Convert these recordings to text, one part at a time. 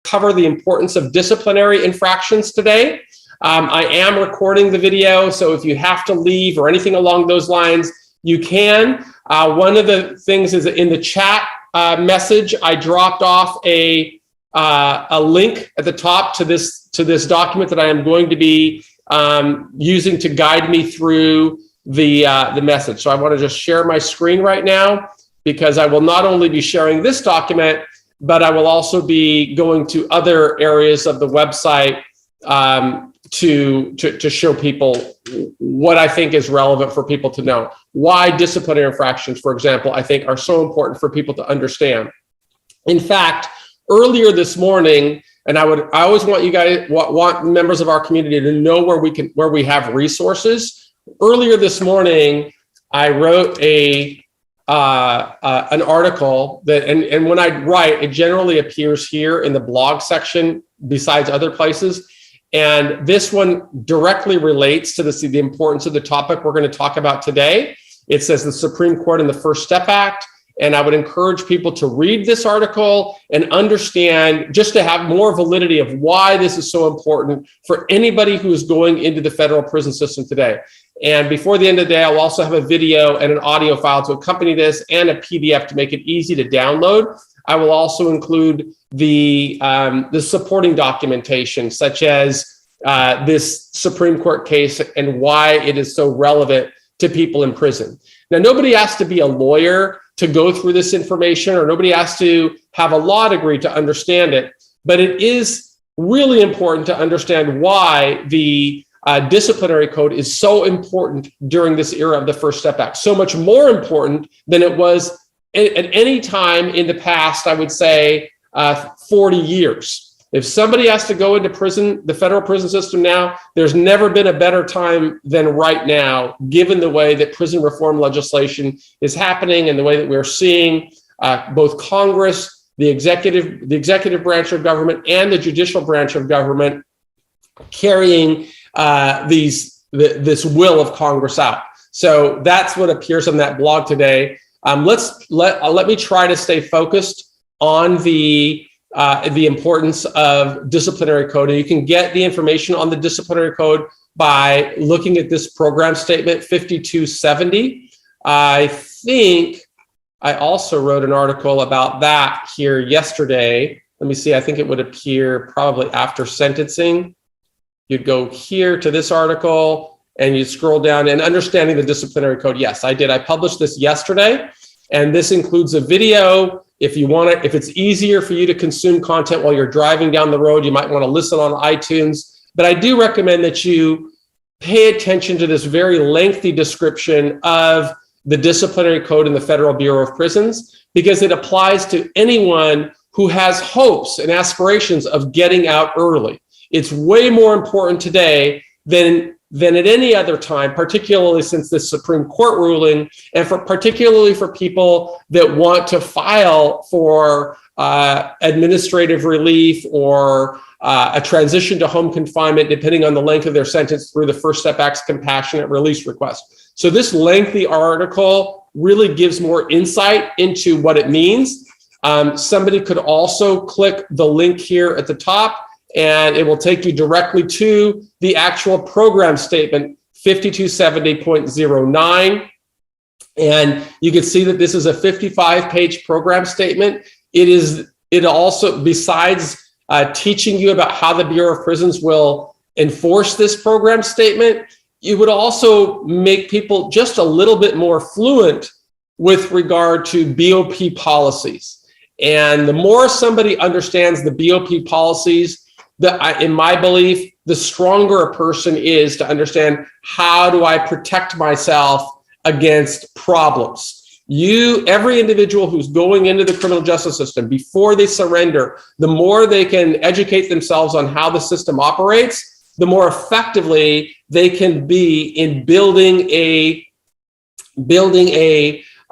cover the importance of disciplinary infractions today. I am recording the video, so if you have to leave or anything along those lines, you can. One of the things is in the chat message, I dropped off a link at the top to this document that I am going to be using to guide me through the message. So I want to just share my screen right now, because I will not only be sharing this document, but I will also be going to other areas of the website to show people what I think is relevant for people to know. Why disciplinary infractions, for example, I think are so important for people to understand. In fact, earlier this morning, and I always want you guys, want members of our community to know where we have resources. Earlier this morning, I wrote an article that, and when I write, it generally appears here in the blog section besides other places. And this one directly relates to the importance of the topic we're going to talk about today. It says the Supreme Court and the First Step Act. And I would encourage people to read this article and understand, just to have more validity of why this is so important for anybody who is going into the federal prison system today. And before the end of the day, I'll also have a video and an audio file to accompany this, and a PDF to make it easy to download. I will also include the supporting documentation, such as this Supreme Court case and why it is so relevant to people in prison. Now, nobody has to be a lawyer to go through this information, or nobody has to have a law degree to understand it, but it is really important to understand why the disciplinary code is so important during this era of the First Step Act. So much more important than it was at any time in the past, I would say 40 years. If somebody has to go into prison, the federal prison system now, there's never been a better time than right now, given the way that prison reform legislation is happening and the way that we're seeing both Congress, the executive branch of government, and the judicial branch of government carrying this will of Congress out. So that's what appears on that blog today. Let me try to stay focused on the importance of disciplinary code. And you can get the information on the disciplinary code by looking at this program statement 5270. I think I also wrote an article about that here yesterday. Let me see, I think it would appear probably after sentencing. You'd go here to this article and you scroll down, and understanding the disciplinary code. Yes, I did. I published this yesterday, and this includes a video. If you want it, if it's easier for you to consume content while you're driving down the road, you might want to listen on iTunes. But I do recommend that you pay attention to this very lengthy description of the disciplinary code in the Federal Bureau of Prisons, because it applies to anyone who has hopes and aspirations of getting out early. It's way more important today than at any other time, particularly since this Supreme Court ruling, and particularly for people that want to file for administrative relief or a transition to home confinement, depending on the length of their sentence, through the First Step Act's compassionate release request. So this lengthy article really gives more insight into what it means. Somebody could also click the link here at the top, and it will take you directly to the actual program statement 5270.09. And you can see that this is a 55-page program statement. It also, besides teaching you about how the Bureau of Prisons will enforce this program statement, it would also make people just a little bit more fluent with regard to BOP policies. And the more somebody understands the BOP policies, in my belief, the stronger a person is to understand, how do I protect myself against problems? Every individual who's going into the criminal justice system, before they surrender, the more they can educate themselves on how the system operates, the more effectively they can be in building a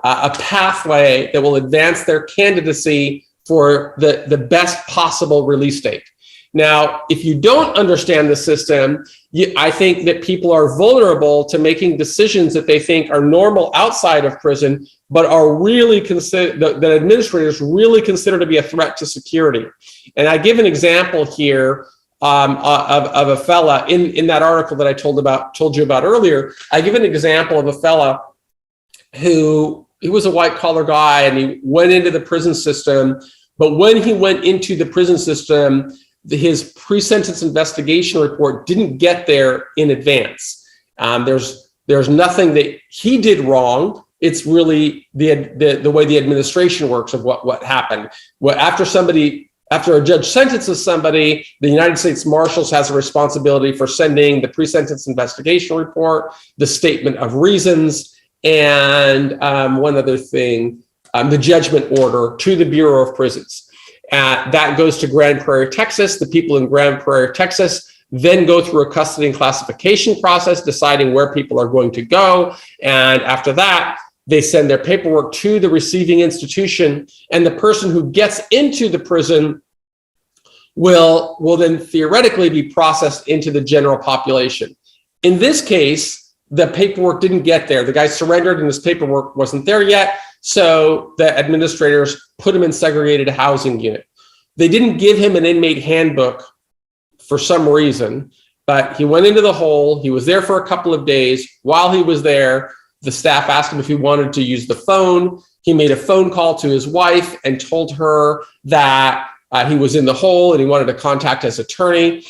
pathway that will advance their candidacy for the best possible release date. Now, if you don't understand the system, I think that people are vulnerable to making decisions that they think are normal outside of prison, but are really that administrators really consider to be a threat to security. And I give an example here of a fella in that article that I told you about earlier. I give an example of a fella who he was a white collar guy and he went into the prison system. But when he went into the prison system, his pre-sentence investigation report didn't get there in advance. There's nothing that he did wrong. It's really the way the administration works of what happened. Well, after a judge sentences somebody, the United States Marshals has a responsibility for sending the pre-sentence investigation report, the statement of reasons, and one other thing, the judgment order to the Bureau of Prisons. That goes to Grand Prairie, Texas. The people in Grand Prairie, Texas, then go through a custody and classification process, deciding where people are going to go. And after that, they send their paperwork to the receiving institution, and the person who gets into the prison will then theoretically be processed into the general population. In this case, the paperwork didn't get there. The guy surrendered and his paperwork wasn't there yet. So the administrators put him in segregated housing unit. They didn't give him an inmate handbook for some reason, but he went into the hole. He was there for a couple of days. While he was there, the staff asked him if he wanted to use the phone. He made a phone call to his wife and told her that he was in the hole and he wanted to contact his attorney.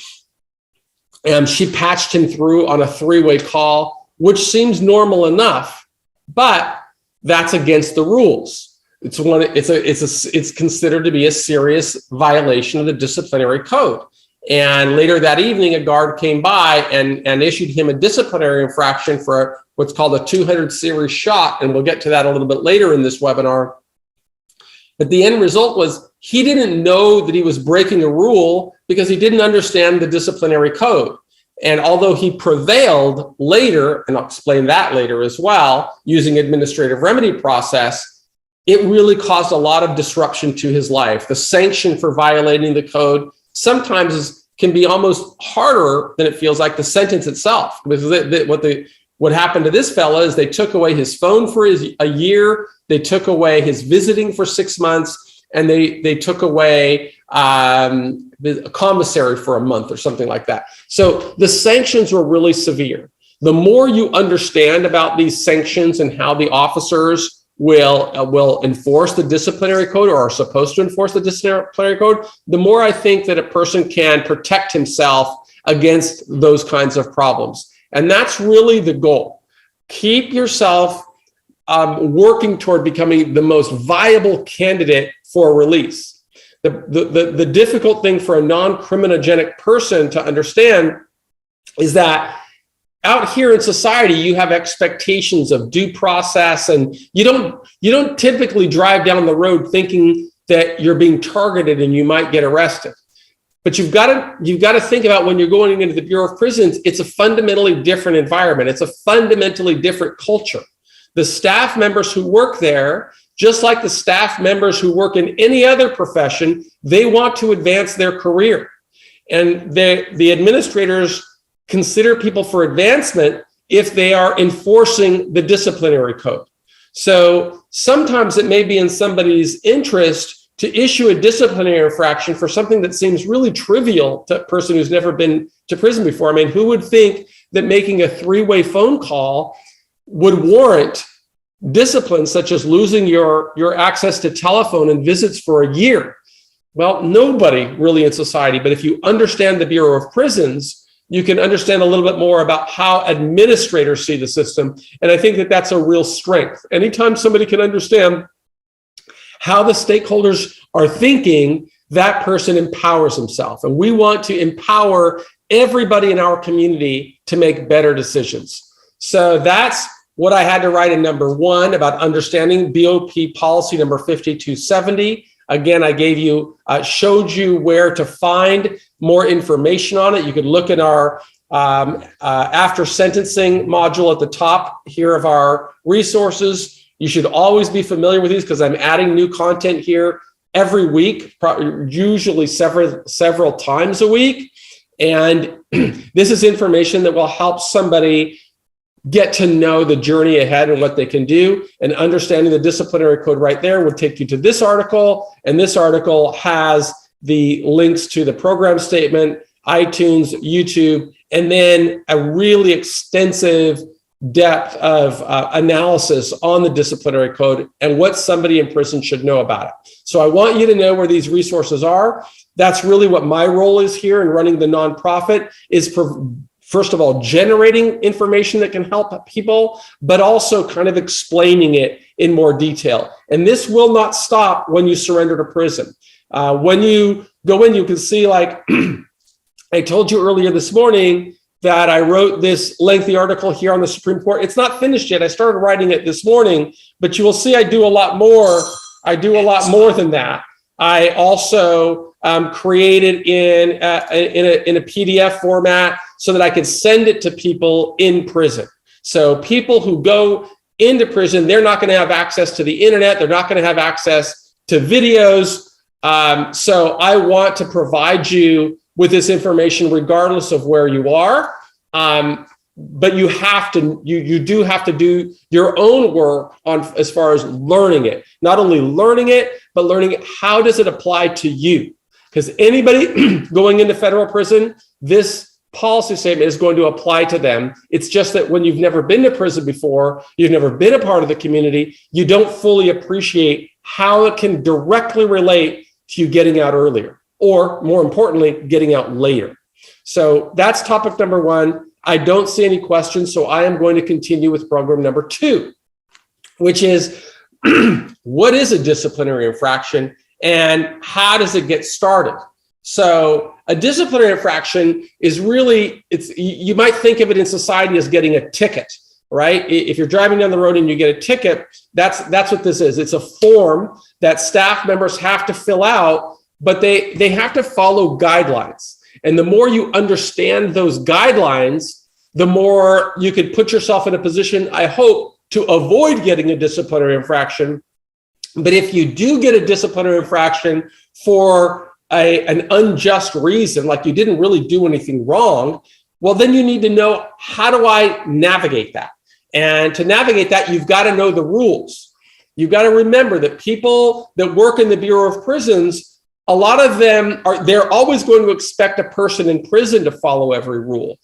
And she patched him through on a three-way call, which seems normal enough, but that's against the rules. It's considered to be a serious violation of the disciplinary code. And later that evening, a guard came by and issued him a disciplinary infraction for what's called a 200 series shot. And we'll get to that a little bit later in this webinar. But the end result was he didn't know that he was breaking a rule because he didn't understand the disciplinary code. And although he prevailed later, and I'll explain that later as well, using administrative remedy process, it really caused a lot of disruption to his life. The sanction for violating the code sometimes can be almost harder than it feels like the sentence itself. What happened to this fella is they took away his phone for a year, they took away his visiting for 6 months, and they took away a commissary for a month or something like that. So the sanctions were really severe. The more you understand about these sanctions and how the officers will enforce the disciplinary code or are supposed to enforce the disciplinary code, the more I think that a person can protect himself against those kinds of problems. And that's really the goal. Keep yourself working toward becoming the most viable candidate for release. The difficult thing for a non-criminogenic person to understand is that out here in society, you have expectations of due process, and you don't typically drive down the road thinking that you're being targeted and you might get arrested. But you've got to think about when you're going into the Bureau of Prisons, it's a fundamentally different environment. It's a fundamentally different culture. The staff members who work there, just like the staff members who work in any other profession, they want to advance their career. And the administrators consider people for advancement if they are enforcing the disciplinary code. So sometimes it may be in somebody's interest to issue a disciplinary infraction for something that seems really trivial to a person who's never been to prison before. I mean, who would think that making a three-way phone call would warrant discipline such as losing your access to telephone and visits for a year? Well, nobody really in society, but if you understand the Bureau of Prisons, you can understand a little bit more about how administrators see the system. And I think that that's a real strength. Anytime somebody can understand how the stakeholders are thinking, that person empowers himself. And we want to empower everybody in our community to make better decisions. So that's what I had to write in number 1 about understanding BOP policy number 5270. Again, I showed you where to find more information on it. You could look at our after sentencing module at the top here of our resources. You should always be familiar with these because I'm adding new content here every week, usually several times a week. And this is information that will help somebody get to know the journey ahead and what they can do. And understanding the disciplinary code right there would take you to this article. And this article has the links to the program statement, iTunes, YouTube, and then a really extensive depth of analysis on the disciplinary code and what somebody in prison should know about it. So I want you to know where these resources are. That's really what my role is here in running the nonprofit, is first of all, generating information that can help people, but also kind of explaining it in more detail. And this will not stop when you surrender to prison. When you go in, you can see, like I told you earlier this morning, that I wrote this lengthy article here on the Supreme Court. It's not finished yet. I started writing it this morning, but you will see I do a lot more. I do a lot more than that. I also created in a PDF format so that I could send it to people in prison. So people who go into prison, they're not going to have access to the internet. They're not going to have access to videos. So I want to provide you with this information regardless of where you are. But you have to, you do have to do your own work on as far as learning it. Not only learning it, but learning it, how does it apply to you? Because anybody going into federal prison, this policy statement is going to apply to them. It's just that when you've never been to prison before, you've never been a part of the community, you don't fully appreciate how it can directly relate to you getting out earlier, or more importantly, getting out later. So that's topic number one. I don't see any questions, so I am going to continue with program number 2, which is what is a disciplinary infraction and how does it get started? So a disciplinary infraction is really, you might think of it in society as getting a ticket, right? If you're driving down the road and you get a ticket, that's what this is. It's a form that staff members have to fill out, but they have to follow guidelines. And the more you understand those guidelines, the more you could put yourself in a position, I hope, to avoid getting a disciplinary infraction. But if you do get a disciplinary infraction for an unjust reason, like you didn't really do anything wrong, well, then you need to know, how do I navigate that? And to navigate that, you've got to know the rules. You've got to remember that people that work in the Bureau of Prisons, a lot of them they're always going to expect a person in prison to follow every rule,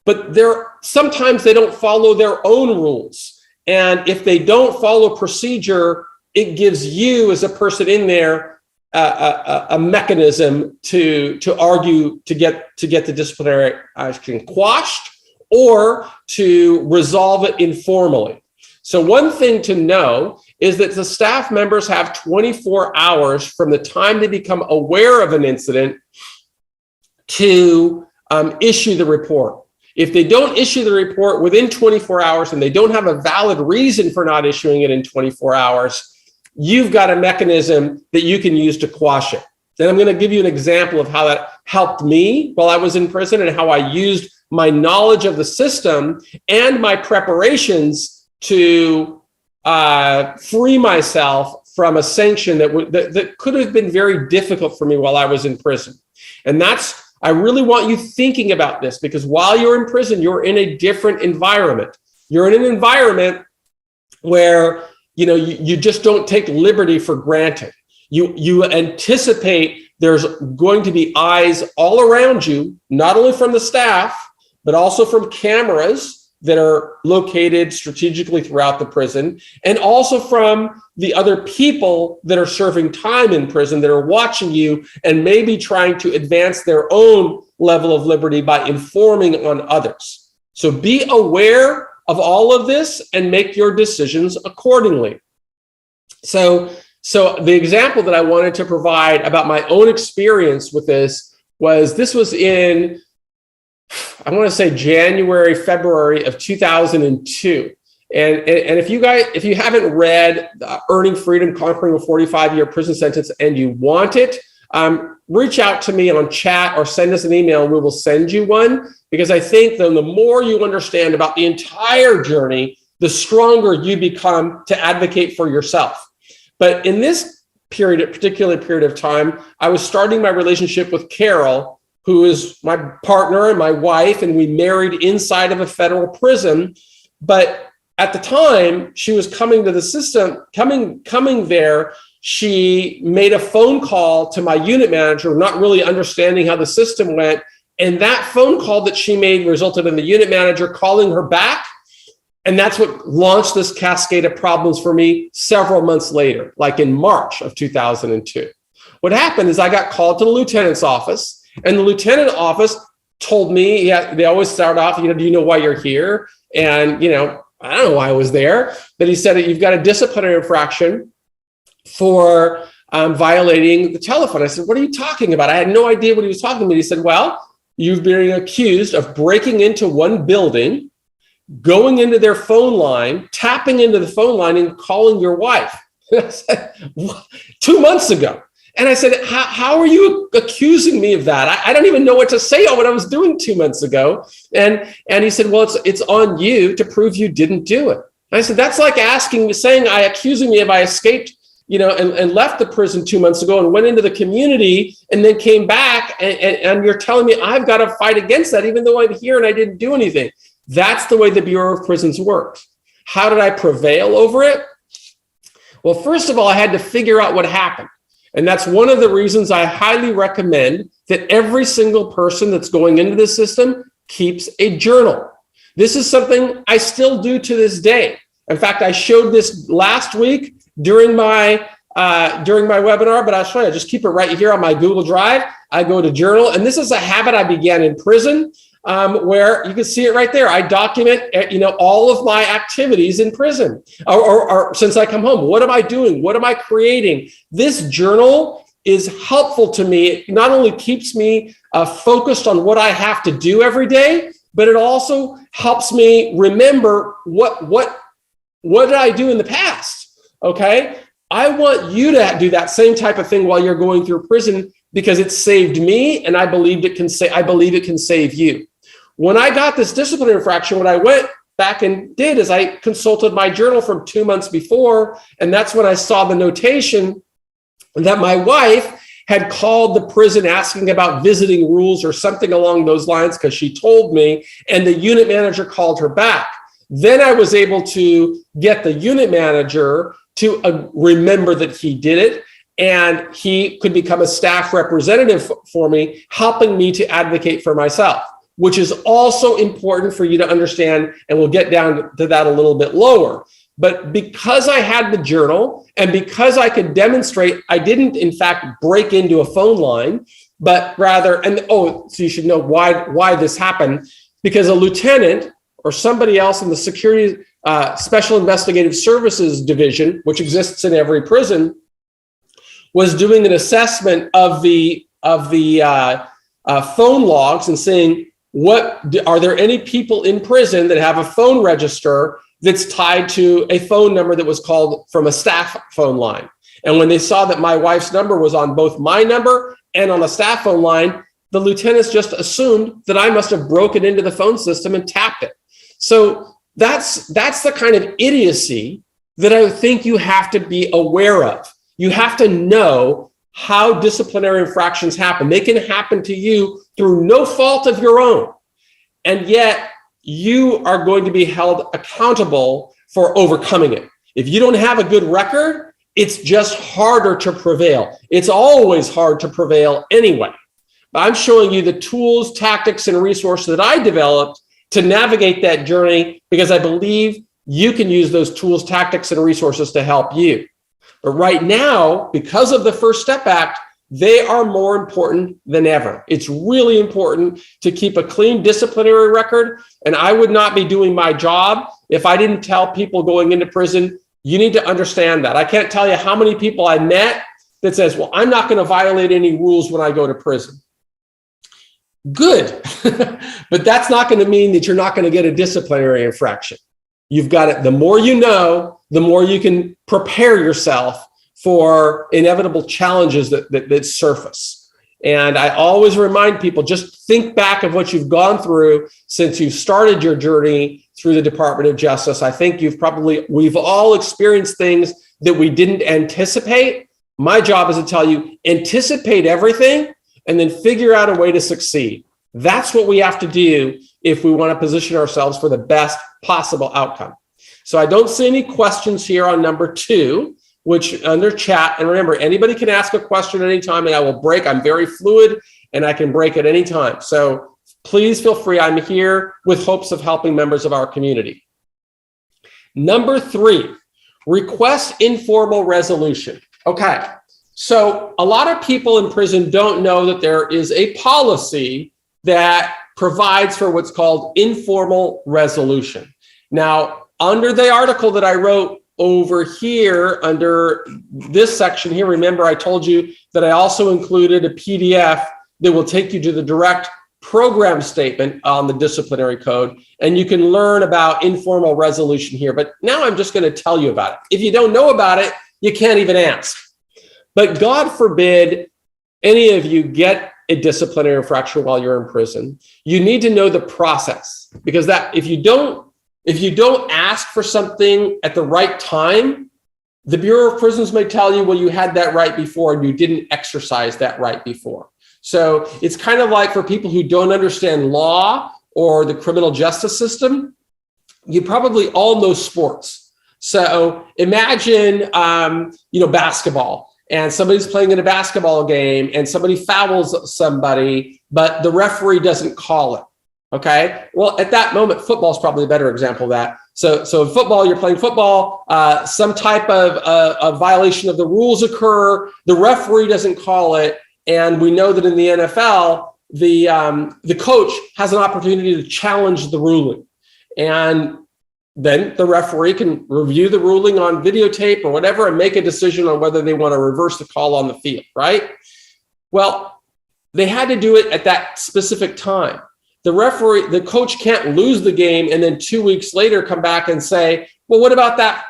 but sometimes they don't follow their own rules. And if they don't follow procedure, it gives you as a person in there a mechanism to argue to get the disciplinary action quashed or to resolve it informally. So one thing to know is that the staff members have 24 hours from the time they become aware of an incident to issue the report. If they don't issue the report within 24 hours and they don't have a valid reason for not issuing it in 24 hours, you've got a mechanism that you can use to quash it. Then I'm going to give you an example of how that helped me while I was in prison and how I used my knowledge of the system and my preparations to free myself from a sanction that could have been very difficult for me while I was in prison. And I really want you thinking about this, because while you're in prison, you're in a different environment. You're in an environment where you just don't take liberty for granted. You anticipate there's going to be eyes all around you, not only from the staff, but also from cameras that are located strategically throughout the prison, and also from the other people that are serving time in prison that are watching you and maybe trying to advance their own level of liberty by informing on others. So be aware of all of this and make your decisions accordingly. So the example that I wanted to provide about my own experience with this was in, I want to say January, February of 2002. And if you haven't read Earning Freedom, Conquering a 45-Year Prison Sentence and you want it, reach out to me on chat or send us an email and we will send you one, because I think the more you understand about the entire journey, the stronger you become to advocate for yourself. But in this particular period of time, I was starting my relationship with Carol, who is my partner and my wife, and we married inside of a federal prison. But at the time she was coming to the system, coming there, she made a phone call to my unit manager, not really understanding how the system went. And that phone call that she made resulted in the unit manager calling her back. And that's what launched this cascade of problems for me several months later, like in March of 2002. What happened is I got called to the lieutenant's office, and the lieutenant office told me, yeah, they always start off, do you know why you're here? And, I don't know why I was there, but he said that you've got a disciplinary infraction for violating the telephone. I said, what are you talking about? I had no idea what he was talking about. He said, well, you've been accused of breaking into one building, going into their phone line, tapping into the phone line and calling your wife. I said, 2 months ago. And I said, how are you accusing me of that? I don't even know what to say on what I was doing 2 months ago. And he said, well, it's on you to prove you didn't do it. And I said, that's like accusing me if I escaped, and left the prison 2 months ago and went into the community and then came back and you're telling me I've got to fight against that even though I'm here and I didn't do anything. That's the way the Bureau of Prisons works. How did I prevail over it? Well, first of all, I had to figure out what happened. And that's one of the reasons I highly recommend that every single person that's going into the system keeps a journal. This is something I still do to this day. In fact, I showed this last week during my webinar, but I'll show you. I just keep it right here on my Google Drive. I go to journal, and this is a habit I began in prison, where you can see it right there. I document, all of my activities in prison, or since I come home. What am I doing? What am I creating? This journal is helpful to me. It not only keeps me focused on what I have to do every day, but it also helps me remember what did I do in the past. Okay, I want you to do that same type of thing while you're going through prison, because it saved me, and I believe it can save you. When I got this disciplinary infraction, what I went back and did is I consulted my journal from 2 months before, and that's when I saw the notation that my wife had called the prison asking about visiting rules or something along those lines, because she told me, and the unit manager called her back. Then I was able to get the unit manager to remember that he did it, and he could become a staff representative for me, helping me to advocate for myself, which is also important for you to understand, and we'll get down to that a little bit lower. But because I had the journal, and because I could demonstrate I didn't, in fact, break into a phone line, but rather, so you should know why this happened, because a lieutenant or somebody else in the Security Special Investigative Services Division, which exists in every prison, was doing an assessment of the phone logs and saying, are there any people in prison that have a phone register that's tied to a phone number that was called from a staff phone line? And when they saw that my wife's number was on both my number and on a staff phone line, the lieutenants just assumed that I must have broken into the phone system and tapped it. So that's the kind of idiocy that I think you have to be aware of. You have to know how disciplinary infractions happen. They can happen to you through no fault of your own. And yet you are going to be held accountable for overcoming it. If you don't have a good record, it's just harder to prevail. It's always hard to prevail anyway. But I'm showing you the tools, tactics, and resources that I developed to navigate that journey, because I believe you can use those tools, tactics, and resources to help you. But right now, because of the First Step Act, they are more important than ever. It's really important to keep a clean disciplinary record. And I would not be doing my job if I didn't tell people going into prison, you need to understand that. I can't tell you how many people I met that says, well, I'm not going to violate any rules when I go to prison. Good. But that's not going to mean that you're not going to get a disciplinary infraction. You've got it. The more you know, the more you can prepare yourself for inevitable challenges that surface. And I always remind people, just think back of what you've gone through since you've started your journey through the Department of Justice. I think we've all experienced things that we didn't anticipate, My job is to tell you, anticipate everything and then figure out a way to succeed. That's what we have to do if we want to position ourselves for the best possible outcome. So I don't see any questions here on number 2, which under chat. And remember, anybody can ask a question at any time and I will break. I'm very fluid and I can break at any time. So please feel free. I'm here with hopes of helping members of our community. Number 3, request informal resolution. Okay, so a lot of people in prison don't know that there is a policy that provides for what's called informal resolution. Now, under the article that I wrote over here, under this section here, remember I told you that I also included a PDF that will take you to the direct program statement on the disciplinary code, and you can learn about informal resolution here. But now I'm just going to tell you about it. If you don't know about it, you can't even ask. But God forbid any of you get a disciplinary infraction while you're in prison. You need to know the process, because that if you don't ask for something at the right time, the Bureau of Prisons may tell you, well, you had that right before and you didn't exercise that right before. So it's kind of like for people who don't understand law or the criminal justice system, you probably all know sports. So imagine, basketball, and somebody's playing in a basketball game and somebody fouls somebody, but the referee doesn't call it. Okay. Well, at that moment, football is probably a better example of that. So in football, you're playing football, some type of a violation of the rules occur, the referee doesn't call it. And we know that in the NFL, the coach has an opportunity to challenge the ruling. And then the referee can review the ruling on videotape or whatever and make a decision on whether they want to reverse the call on the field, right? Well, they had to do it at that specific time. The coach can't lose the game and then 2 weeks later come back and say, well, what about that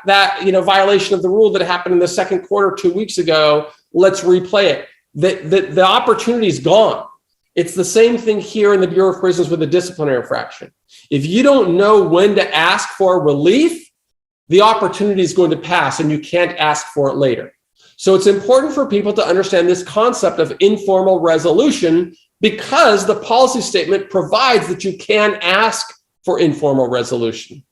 violation of the rule that happened in the second quarter 2 weeks ago? Let's replay it. The opportunity is gone. It's the same thing here in the Bureau of Prisons with the disciplinary infraction. If you don't know when to ask for relief, the opportunity is going to pass and you can't ask for it later. So it's important for people to understand this concept of informal resolution, because the policy statement provides that you can ask for informal resolution.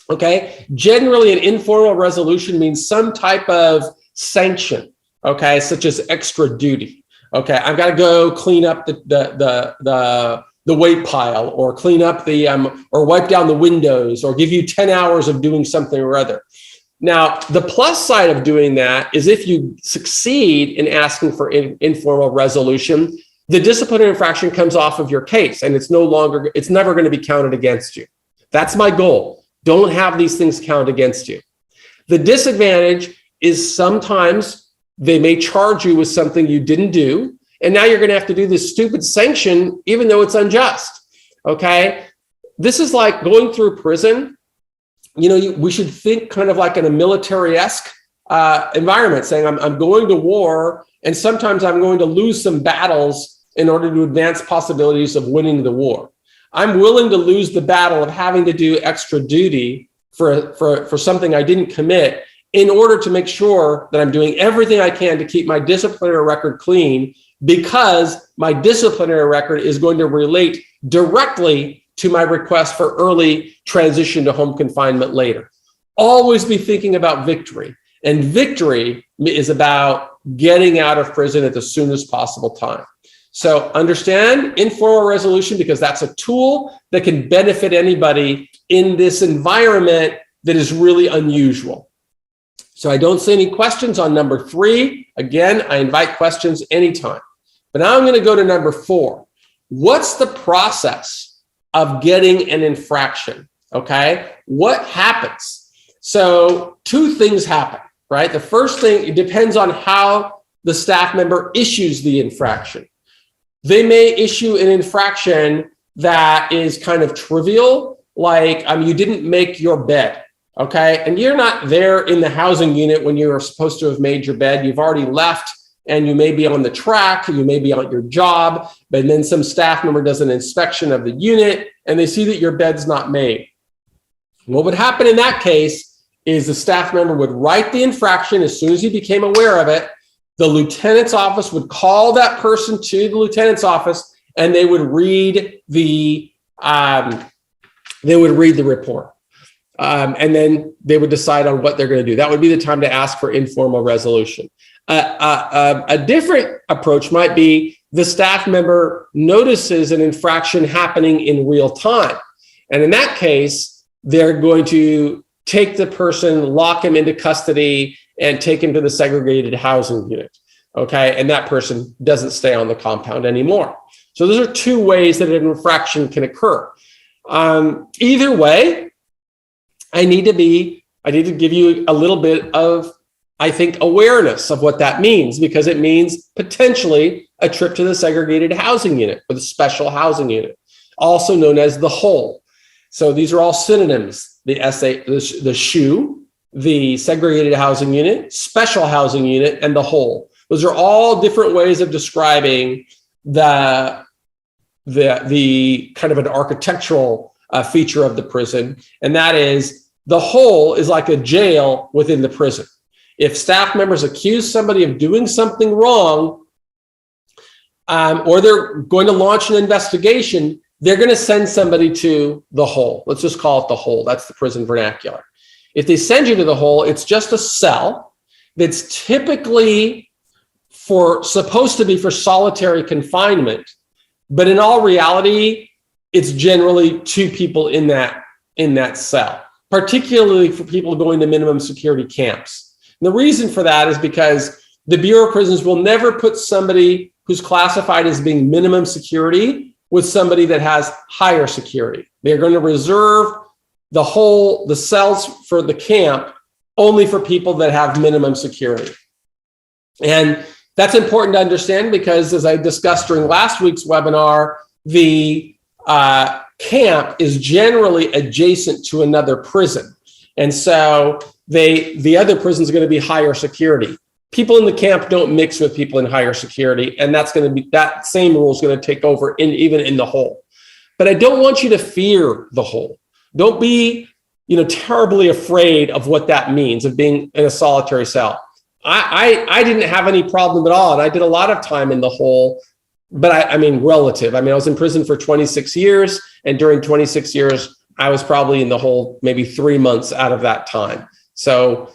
Okay? Generally, an informal resolution means some type of sanction, okay, such as extra duty. Okay, I've got to go clean up the weight pile, or clean up or wipe down the windows, or give you 10 hours of doing something or other. Now, the plus side of doing that is if you succeed in asking for informal resolution, the disciplinary infraction comes off of your case and it's never going to be counted against you. That's my goal. Don't have these things count against you. The disadvantage is sometimes they may charge you with something you didn't do, and now you're going to have to do this stupid sanction, even though it's unjust. Okay? This is like going through prison. We should think kind of like in a military-esque environment, saying I'm going to war, and sometimes I'm going to lose some battles in order to advance possibilities of winning the war. I'm willing to lose the battle of having to do extra duty for something I didn't commit in order to make sure that I'm doing everything I can to keep my disciplinary record clean, because my disciplinary record is going to relate directly to my request for early transition to home confinement later. Always be thinking about victory. And victory is about getting out of prison at the soonest possible time. So understand informal resolution, because that's a tool that can benefit anybody in this environment that is really unusual. So I don't see any questions on number 3. Again, I invite questions anytime. But now I'm going to go to number 4. What's the process of getting an infraction? Okay, what happens? So 2 things happen, right? The first thing, it depends on how the staff member issues the infraction. They may issue an infraction that is kind of trivial, like you didn't make your bed. Okay, and you're not there in the housing unit when you're supposed to have made your bed. You've already left, and you may be on the track, you may be on your job, but then some staff member does an inspection of the unit and they see that your bed's not made. What would happen in that case is the staff member would write the infraction as soon as he became aware of it, the lieutenant's office would call that person to the lieutenant's office, and they would read the report. And then they would decide on what they're going to do. That would be the time to ask for informal resolution. A different approach might be the staff member notices an infraction happening in real time. And in that case, they're going to take the person, lock him into custody, and take him to the segregated housing unit. Okay, and that person doesn't stay on the compound anymore. So those are two ways that an infraction can occur. Either way, I need to give you a little bit of, I think, awareness of what that means, because it means potentially a trip to the segregated housing unit or the special housing unit, also known as the hole. So these are all synonyms: the SHU, the segregated housing unit, special housing unit, and the hole. Those are all different ways of describing the kind of an architectural feature of the prison, and that is the hole is like a jail within the prison. If staff members accuse somebody of doing something wrong, or they're going to launch an investigation, they're going to send somebody to the hole. Let's just call it the hole. That's the prison vernacular. If they send you to the hole, it's just a cell that's typically supposed to be for solitary confinement, but in all reality, it's generally two people in that cell, particularly for people going to minimum security camps. And the reason for that is because the Bureau of Prisons will never put somebody who's classified as being minimum security with somebody that has higher security. They're going to reserve the cells for the camp only for people that have minimum security. And that's important to understand because, as I discussed during last week's webinar, the camp is generally adjacent to another prison. And so the other prison is going to be higher security. People in the camp don't mix with people in higher security, and that same rule is going to take over even in the hole. But I don't want you to fear the hole. Don't be, terribly afraid of what that means, of being in a solitary cell. I didn't have any problem at all, and I did a lot of time in the hole, but I mean relative. I was in prison for 26 years, and during 26 years, I was probably in the hole maybe 3 months out of that time. So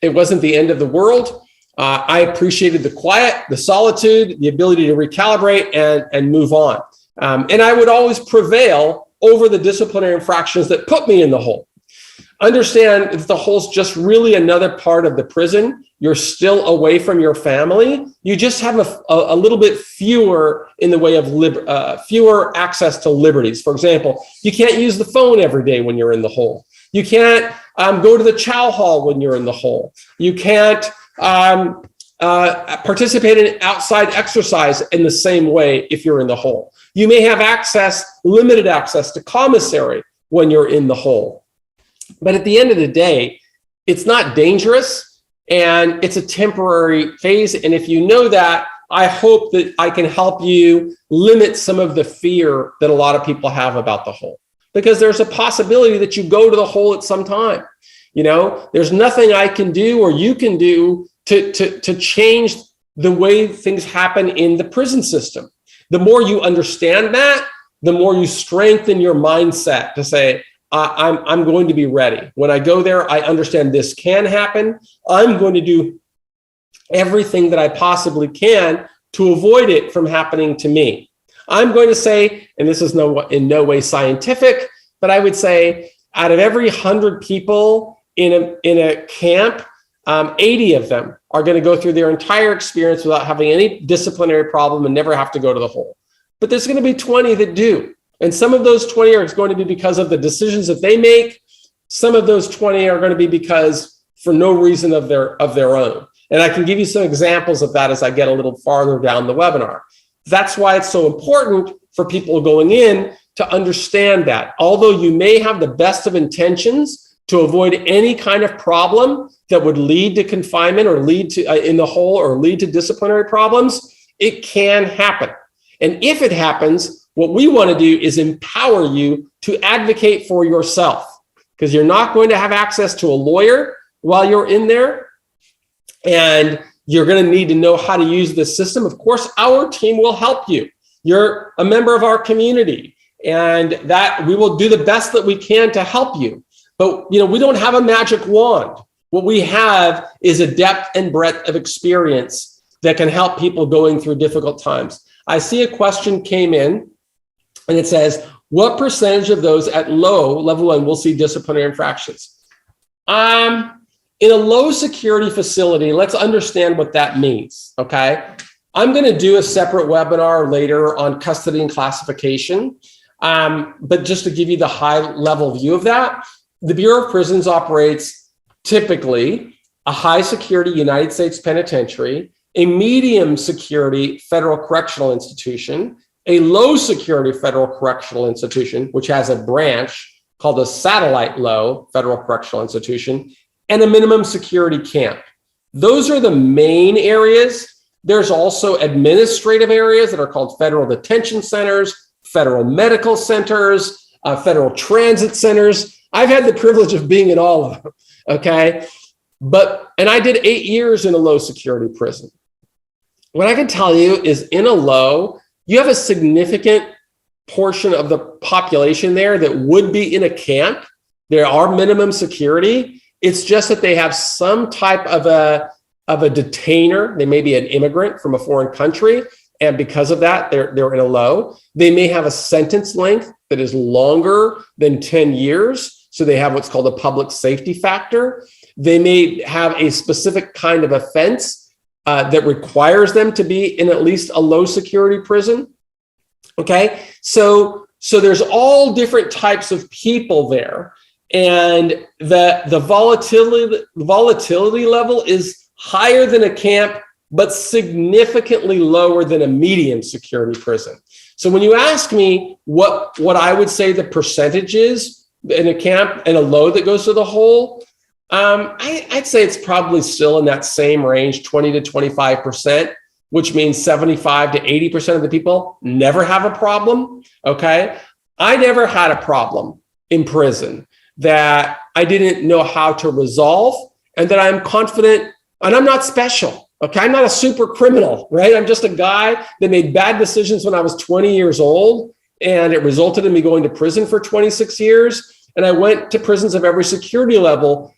it wasn't the end of the world. I appreciated the quiet, the solitude, the ability to recalibrate and move on. And I would always prevail over the disciplinary infractions that put me in the hole. Understand that the hole's just really another part of the prison. You're still away from your family. You just have a little bit fewer in the way of fewer access to liberties. For example, you can't use the phone every day when you're in the hole. You can't go to the chow hall when you're in the hole. You can't participate in outside exercise in the same way if you're in the hole. You may have limited access to commissary when you're in the hole. But at the end of the day, it's not dangerous and it's a temporary phase. And if you know that, I hope that I can help you limit some of the fear that a lot of people have about the hole, because there's a possibility that you go to the hole at some time. There's nothing I can do or you can do to change the way things happen in the prison system. The more you understand that, the more you strengthen your mindset to say, I'm going to be ready. When I go there, I understand this can happen. I'm going to do everything that I possibly can to avoid it from happening to me. I'm going to say, and this is in no way scientific, but I would say out of every 100 people in a camp, 80 of them are going to go through their entire experience without having any disciplinary problem and never have to go to the hole. But there's going to be 20 that do. And some of those 20 are going to be because of the decisions that they make. Some of those 20 are going to be because for no reason of their own. And I can give you some examples of that as I get a little farther down the webinar. That's why it's so important for people going in to understand that although you may have the best of intentions to avoid any kind of problem that would lead to confinement or lead to in the hole or lead to disciplinary problems, it can happen. And if it happens, what we want to do is empower you to advocate for yourself, because you're not going to have access to a lawyer while you're in there. And You're going to need to know how to use the system. Of course, our team will help you. You're a member of our community, and that we will do the best that we can to help you. But we don't have a magic wand. What we have is a depth and breadth of experience that can help people going through difficult times. I see a question came in, and it says, what percentage of those at low level 1 will see disciplinary infractions? In a low security facility, let's understand what that means, okay? I'm going to do a separate webinar later on custody and classification, but just to give you the high level view of that, the Bureau of Prisons operates typically a high security United States penitentiary, a medium security federal correctional institution, a low security federal correctional institution, which has a branch called a satellite low federal correctional institution, and a minimum security camp. Those are the main areas. There's also administrative areas that are called federal detention centers, federal medical centers, federal transit centers. I've had the privilege of being in all of them, okay? And I did 8 years in a low security prison. What I can tell you is in a low, you have a significant portion of the population there that would be in a camp. There are minimum security. It's just that they have some type of a detainer. They may be an immigrant from a foreign country, and because of that, they're in a low. They may have a sentence length that is longer than 10 years, so they have what's called a public safety factor. They may have a specific kind of offense that requires them to be in at least a low security prison. Okay, so there's all different types of people there, and the volatility level is higher than a camp, but significantly lower than a medium security prison. So when you ask me what I would say the percentage is in a camp and a low that goes to the hole, I'd say it's probably still in that same range, 20 to 25%, which means 75 to 80% of the people never have a problem, okay? I never had a problem in prison that I didn't know how to resolve, and that I'm confident, and I'm not special, okay? I'm not a super criminal, right? I'm just a guy that made bad decisions when I was 20 years old, and it resulted in me going to prison for 26 years, and I went to prisons of every security level,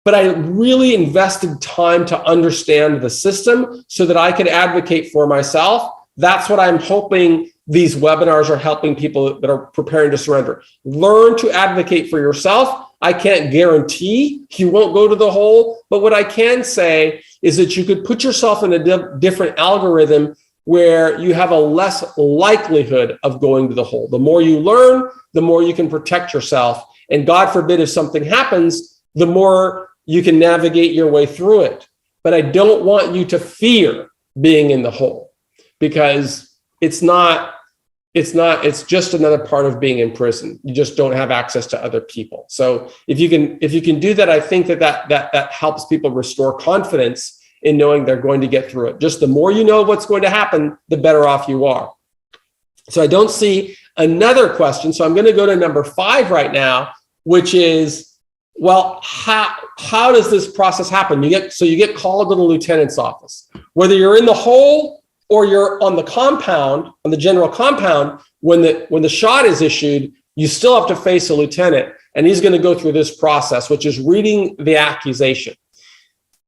but I really invested time to understand the system so that I could advocate for myself. That's what I'm hoping these webinars are helping people that are preparing to surrender. Learn to advocate for yourself. I can't guarantee you won't go to the hole, but what I can say is that you could put yourself in a different algorithm where you have a less likelihood of going to the hole. The more you learn, the more you can protect yourself. And God forbid if something happens, the more you can navigate your way through it. But I don't want you to fear being in the hole, because it's just another part of being in prison. You just don't have access to other people. So if you can do that, I think that helps people restore confidence in knowing they're going to get through it. Just the more you know what's going to happen, the better off you are. So I don't see another question. So I'm going to go to number 5 right now, which is, well, how does this process happen? You get called to the lieutenant's office, whether you're in the hole or you're on the compound, on the general compound. When the shot is issued, you still have to face a lieutenant, and he's going to go through this process, which is reading the accusation.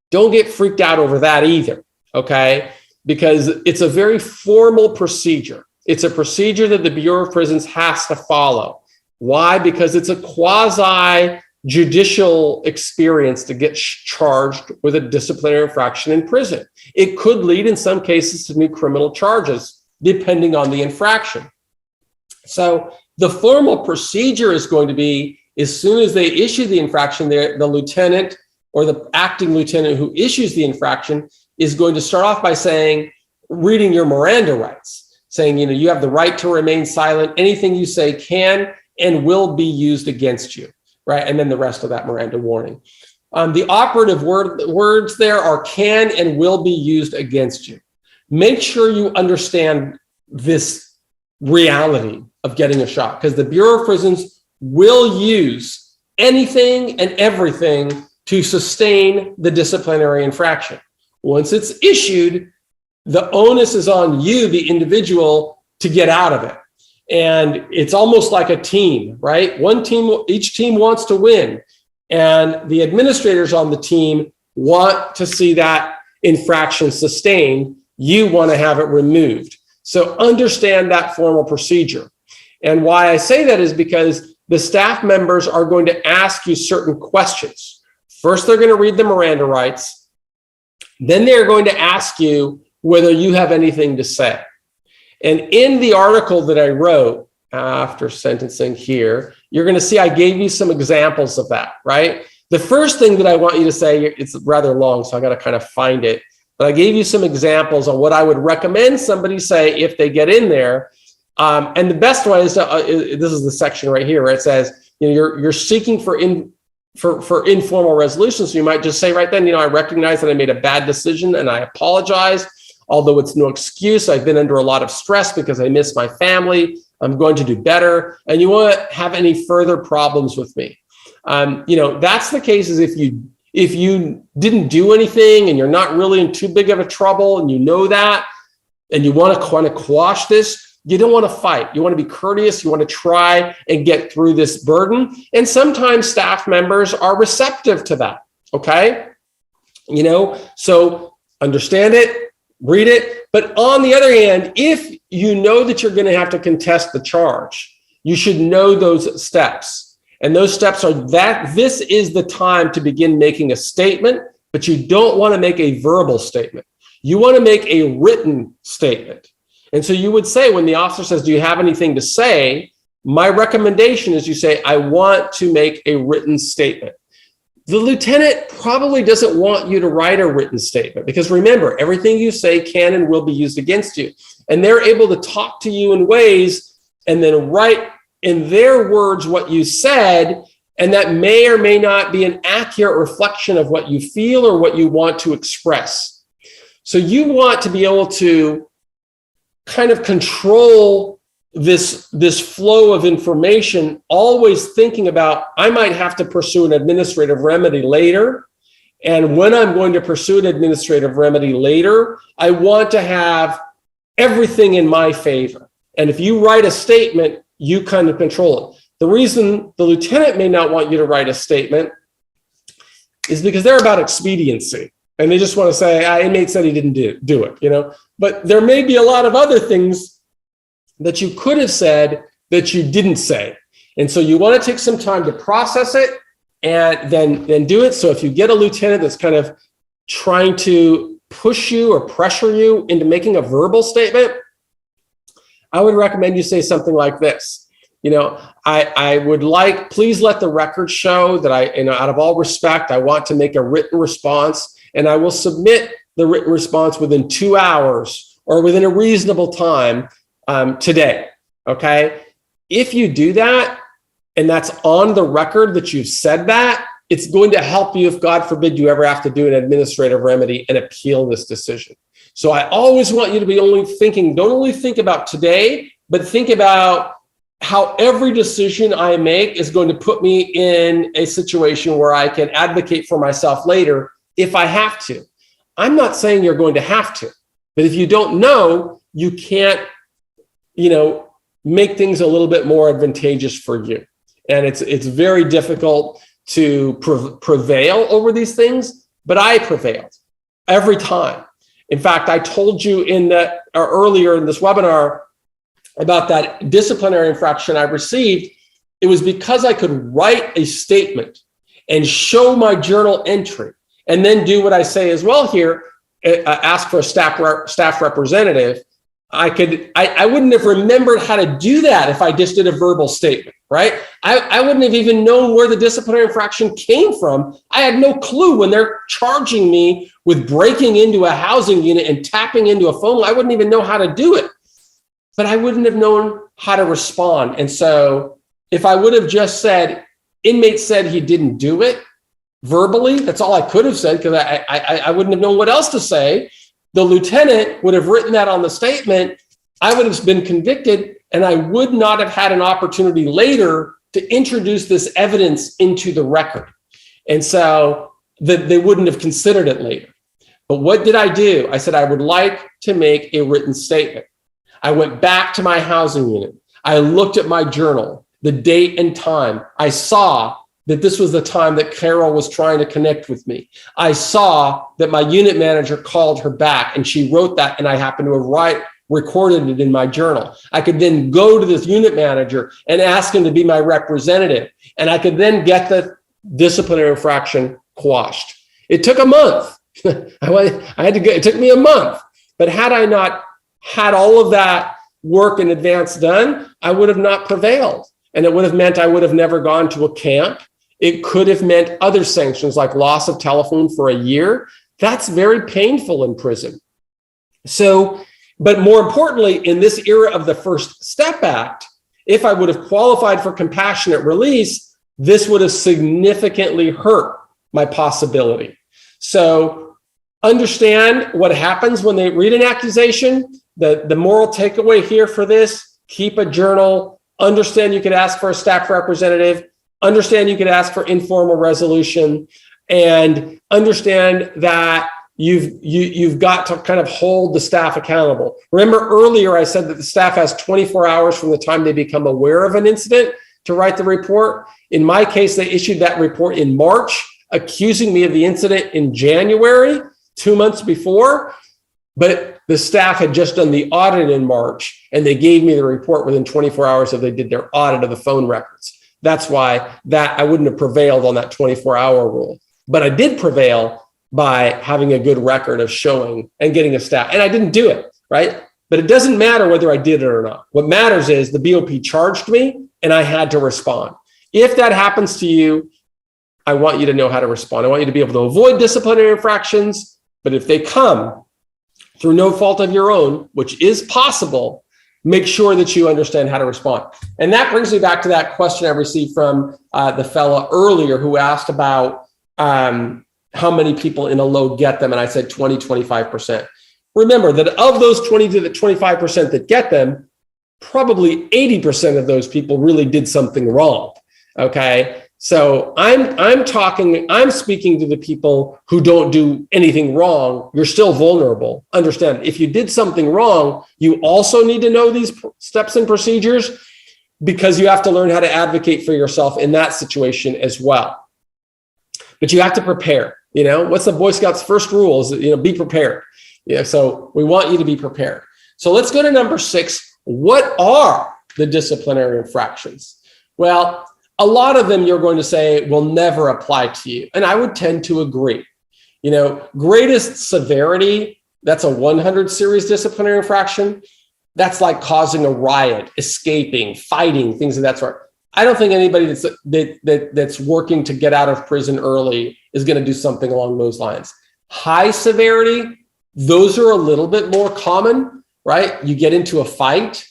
Don't get freaked out over that either, okay? Because it's a very formal procedure. It's a procedure that the Bureau of Prisons has to follow. Why? Because it's a quasi-judicial experience to get charged with a disciplinary infraction in prison. It could lead in some cases to new criminal charges, depending on the infraction. So the formal procedure is going to be, as soon as they issue the infraction, the lieutenant or the acting lieutenant who issues the infraction is going to start off by reading your Miranda rights, saying, you have the right to remain silent. Anything you say can and will be used against you, right? And then the rest of that Miranda warning. The operative words there are can and will be used against you. Make sure you understand this reality of getting a shot, because the Bureau of Prisons will use anything and everything to sustain the disciplinary infraction. Once it's issued, the onus is on you, the individual, to get out of it. And it's almost like a team, right? Each team wants to win. And the administrators on the team want to see that infraction sustained. You want to have it removed. So understand that formal procedure. And why I say that is because the staff members are going to ask you certain questions. First, they're going to read the Miranda rights. Then they're going to ask you whether you have anything to say. And in the article that I wrote after sentencing here, you're going to see I gave you some examples of that, right? The first thing that I want you to say, it's rather long, so I got to kind of find it, but I gave you some examples on what I would recommend somebody say if they get in there. And the best way is this is the section right here where it says, you're seeking for informal resolution. So you might just say right then, I recognize that I made a bad decision and I apologize. Although it's no excuse, I've been under a lot of stress because I miss my family. I'm going to do better. And you won't have any further problems with me. That's the case is if you didn't do anything and you're not really in too big of a trouble and you know that, and you want to quash this, you don't want to fight. You want to be courteous. You want to try and get through this burden. And sometimes staff members are receptive to that. Okay. So understand it. Read it. But on the other hand, if you know that you're going to have to contest the charge, you should know those steps. And those steps are that this is the time to begin making a statement, but you don't want to make a verbal statement. You want to make a written statement. And so you would say, when the officer says, do you have anything to say? My recommendation is you say, I want to make a written statement. The lieutenant probably doesn't want you to write a written statement because remember, everything you say can and will be used against you. And they're able to talk to you in ways and then write in their words what you said. And that may or may not be an accurate reflection of what you feel or what you want to express. So you want to be able to kind of control this flow of information, always thinking about, I might have to pursue an administrative remedy later. And when I'm going to pursue an administrative remedy later, I want to have everything in my favor. And if you write a statement, you kind of control it. The reason the lieutenant may not want you to write a statement is because they're about expediency. And they just want to say, inmate said he didn't do it, But there may be a lot of other things that you could have said that you didn't say. And so you want to take some time to process it and then do it. So if you get a lieutenant that's kind of trying to push you or pressure you into making a verbal statement, I would recommend you say something like this. I would like, please let the record show that out of all respect, I want to make a written response and I will submit the written response within 2 hours or within a reasonable time today, okay? If you do that, and that's on the record that you've said that, it's going to help you if, God forbid, you ever have to do an administrative remedy and appeal this decision. So I always want you to be don't only think about today, but think about how every decision I make is going to put me in a situation where I can advocate for myself later if I have to. I'm not saying you're going to have to, but if you don't know, you can't make things a little bit more advantageous for you. And it's very difficult to prevail over these things, but I prevailed every time. In fact, I told you earlier in this webinar about that disciplinary infraction I received. It was because I could write a statement and show my journal entry and then do what I say as well here, ask for a staff representative. I wouldn't have remembered how to do that if I just did a verbal statement, right? I wouldn't have even known where the disciplinary infraction came from. I had no clue when they're charging me with breaking into a housing unit and tapping into a phone. I wouldn't even know how to do it, but I wouldn't have known how to respond. And so if I would have just said, inmate said he didn't do it verbally, that's all I could have said because I wouldn't have known what else to say. The lieutenant would have written that on the statement. I would have been convicted and I would not have had an opportunity later to introduce this evidence into the record. And so they wouldn't have considered it later. But what did I do? I said, I would like to make a written statement. I went back to my housing unit. I looked at my journal, the date and time. I saw that this was the time that Carol was trying to connect with me. I saw that my unit manager called her back and she wrote that, and I happened to have recorded it in my journal. I could then go to this unit manager and ask him to be my representative, and I could then get the disciplinary infraction quashed. It took a month. It took me a month. But had I not had all of that work in advance done, I would have not prevailed. And it would have meant I would have never gone to a camp. It could have meant other sanctions like loss of telephone for a year. That's very painful in prison. So, but more importantly, in this era of the First Step Act, if I would have qualified for compassionate release, this would have significantly hurt my possibility. So understand what happens when they read an accusation. The moral takeaway here for this: keep a journal, understand you could ask for a staff representative, understand you could ask for informal resolution, and understand that you've got to kind of hold the staff accountable. Remember earlier I said that the staff has 24 hours from the time they become aware of an incident to write the report. In my case, they issued that report in March, accusing me of the incident in January, 2 months before, but the staff had just done the audit in March, and they gave me the report within 24 hours of they did their audit of the phone records. That's why I wouldn't have prevailed on that 24-hour rule. But I did prevail by having a good record of showing and getting a staff. And I didn't do it, right? But it doesn't matter whether I did it or not. What matters is the BOP charged me and I had to respond. If that happens to you, I want you to know how to respond. I want you to be able to avoid disciplinary infractions. But if they come through no fault of your own, which is possible, make sure that you understand how to respond. And that brings me back to that question I received from the fella earlier who asked about how many people in a load get them. And I said 20, 25%. Remember that of those 20 to the 25% that get them, probably 80% of those people really did something wrong. Okay. So I'm speaking to the people who don't do anything wrong. You're still vulnerable. Understand, if you did something wrong, you also need to know these steps and procedures, because you have to learn how to advocate for yourself in that situation as well. But you have to prepare. You know, what's the Boy Scouts' first rule is, be prepared. Yeah, so we want you to be prepared. So let's go to number 6. What are the disciplinary infractions? Well, a lot of them you're going to say will never apply to you. And I would tend to agree. Greatest severity, that's a 100 series disciplinary infraction. That's like causing a riot, escaping, fighting, things of that sort. I don't think anybody that's working to get out of prison early is going to do something along those lines. High severity, those are a little bit more common, right? You get into a fight,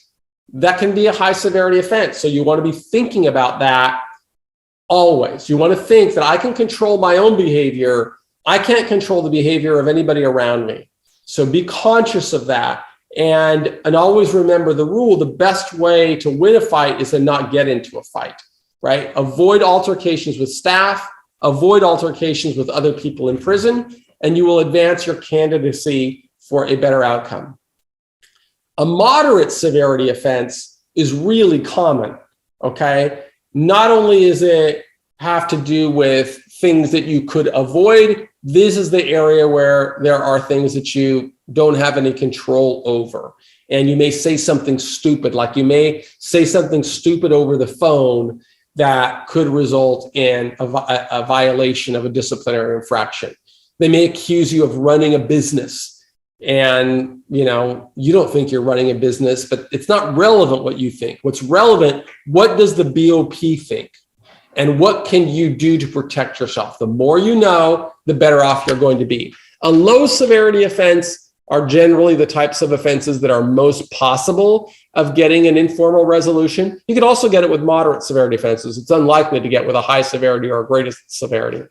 that can be a high severity offense. So you want to be thinking about that always. You want to think that I can control my own behavior. I can't control the behavior of anybody around me. So be conscious of that. And always remember the rule: the best way to win a fight is to not get into a fight, right? Avoid altercations with staff, avoid altercations with other people in prison, and you will advance your candidacy for a better outcome. A moderate severity offense is really common, okay? Not only is it have to do with things that you could avoid, this is the area where there are things that you don't have any control over. And you may say something stupid, like you may say something stupid over the phone that could result in a violation of a disciplinary infraction. They may accuse you of running a business. And, you don't think you're running a business, but it's not relevant what you think. What's relevant, what does the BOP think? And what can you do to protect yourself? The more you know, the better off you're going to be. A low severity offense are generally the types of offenses that are most possible of getting an informal resolution. You could also get it with moderate severity offenses. It's unlikely to get with a high severity or a greatest severity.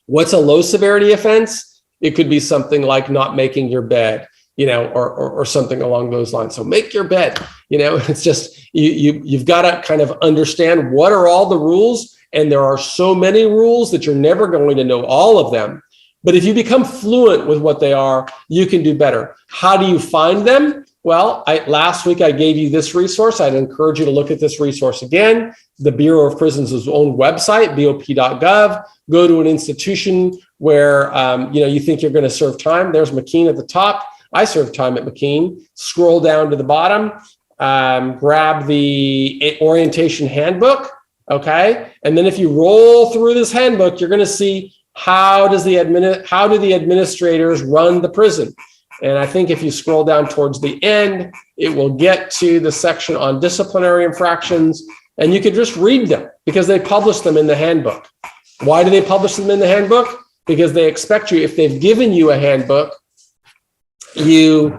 What's a low severity offense? It could be something like not making your bed, or something along those lines. So make your bed, it's just, you've got to kind of understand what are all the rules. And there are so many rules that you're never going to know all of them. But if you become fluent with what they are, you can do better. How do you find them? Well, last week I gave you this resource. I'd encourage you to look at this resource again. The Bureau of Prisons' own website, bop.gov. Go to an institution where you think you're going to serve time. There's McKean at the top. I served time at McKean. Scroll down to the bottom, grab the orientation handbook, okay? And then if you roll through this handbook, you're going to see how do the administrators run the prison. And I think if you scroll down towards the end, it will get to the section on disciplinary infractions, and you can just read them because they publish them in the handbook. Why do they publish them in the handbook? Because they expect you, if they've given you a handbook, they've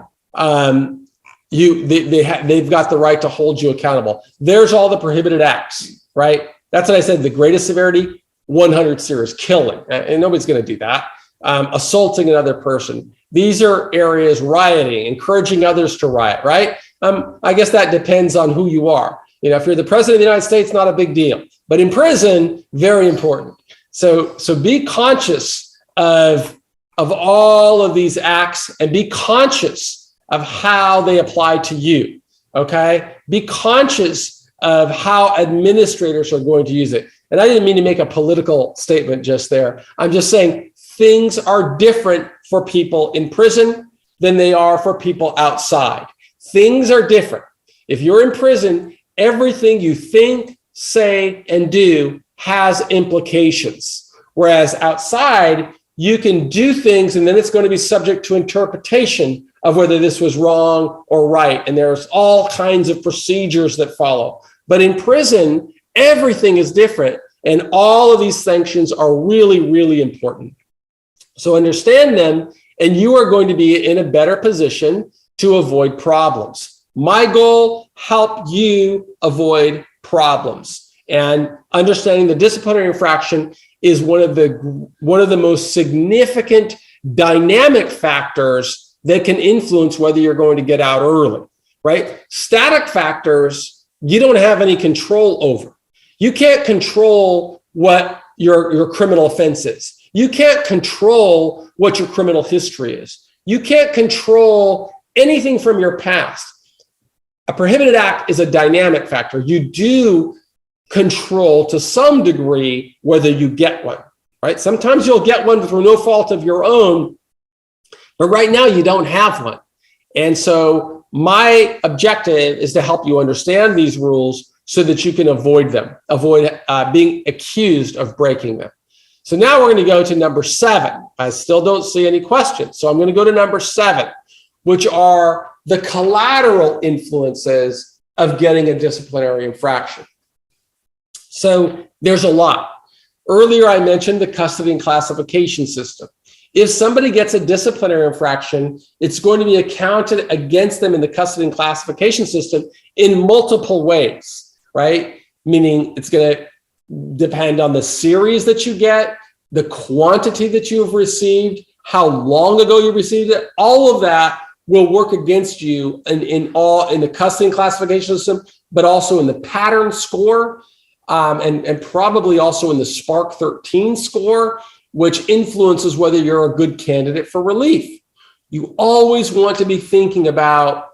got the right to hold you accountable. There's all the prohibited acts, right? That's what I said, the greatest severity, 100 series, killing. And nobody's going to do that. Assaulting another person. These are areas, rioting, encouraging others to riot, right? I guess that depends on who you are. If you're the president of the United States, not a big deal. But in prison, very important. So be conscious of all of these acts and be conscious of how they apply to you, okay? Be conscious of how administrators are going to use it. And I didn't mean to make a political statement just there. I'm just saying things are different for people in prison than they are for people outside. Things are different. If you're in prison, everything you think, say, and do has implications. Whereas outside, you can do things and then it's going to be subject to interpretation of whether this was wrong or right. And there's all kinds of procedures that follow. But in prison, everything is different. And all of these sanctions are really, really important. So understand them, and you are going to be in a better position to avoid problems. My goal, help you avoid problems. And understanding the disciplinary infraction is one of the most significant dynamic factors that can influence whether you're going to get out early, right? Static factors, you don't have any control over. You can't control what your criminal offense is. You can't control what your criminal history is. You can't control anything from your past. A prohibited act is a dynamic factor. You do control to some degree whether you get one, right? Sometimes you'll get one through no fault of your own, but right now you don't have one. And so my objective is to help you understand these rules so that you can avoid them, avoid being accused of breaking them. So now we're going to go to number 7. I still don't see any questions. So I'm going to go to number 7, which are the collateral influences of getting a disciplinary infraction. So there's a lot. Earlier, I mentioned the custody and classification system. If somebody gets a disciplinary infraction, it's going to be accounted against them in the custody and classification system in multiple ways, right? Meaning it's going to depend on the series that you get, the quantity that you have received, how long ago you received it. All of that will work against you in the custody and classification system, but also in the pattern score, and probably also in the Spark 13 score, which influences whether you're a good candidate for relief. You always want to be thinking about,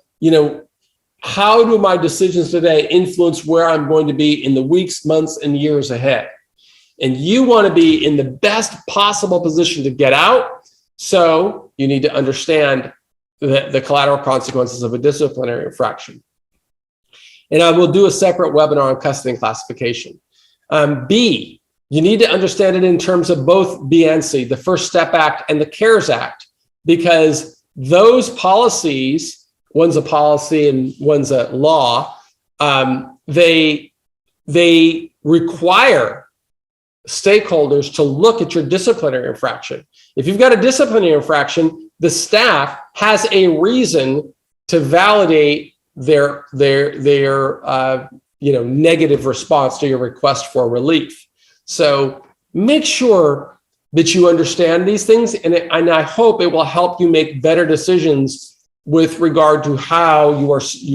how do my decisions today influence where I'm going to be in the weeks, months, and years ahead? And you want to be in the best possible position to get out. So you need to understand the collateral consequences of a disciplinary infraction. And I will do a separate webinar on custody and classification. B, you need to understand it in terms of both B and C, the First Step Act and the CARES Act, because those policies, one's a policy and one's a law, they require stakeholders to look at your disciplinary infraction. If you've got a disciplinary infraction, the staff has a reason to validate their negative response to your request for relief. So make sure that you understand these things, and I hope it will help you make better decisions with regard to how you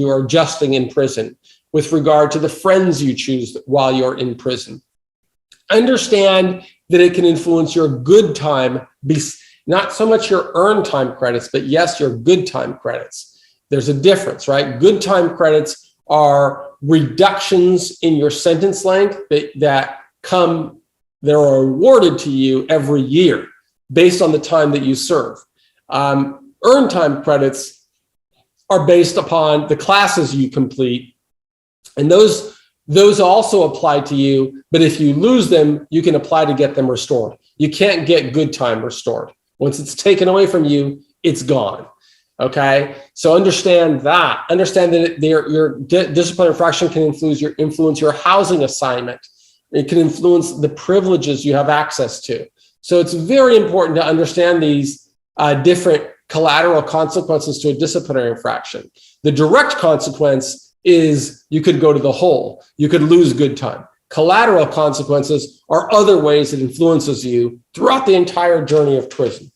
are adjusting in prison, with regard to the friends you choose while you're in prison. Understand that it can influence your good time not so much your earned time credits, but yes, your good time credits. There's a difference, right? Good time credits are reductions in your sentence length that are awarded to you every year based on the time that you serve. Earned time credits are based upon the classes you complete, and those also apply to you, but if you lose them, you can apply to get them restored. You can't get good time restored. Once it's taken away from you, it's gone. Okay, so understand that. Understand that your disciplinary infraction can influence your housing assignment. It can influence the privileges you have access to. So it's very important to understand these different collateral consequences to a disciplinary infraction. The direct consequence is you could go to the hole. You could lose good time. Collateral consequences are other ways it influences you throughout the entire journey of prison.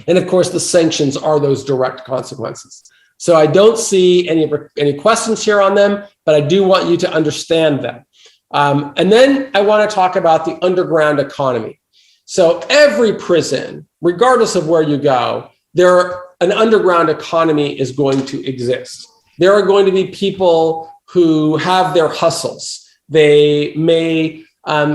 And of course, the sanctions are those direct consequences. So I don't see any questions here on them, but I do want you to understand them. And then I want to talk about the underground economy. So every prison, regardless of where you go, an underground economy is going to exist. There are going to be people who have their hustles. They may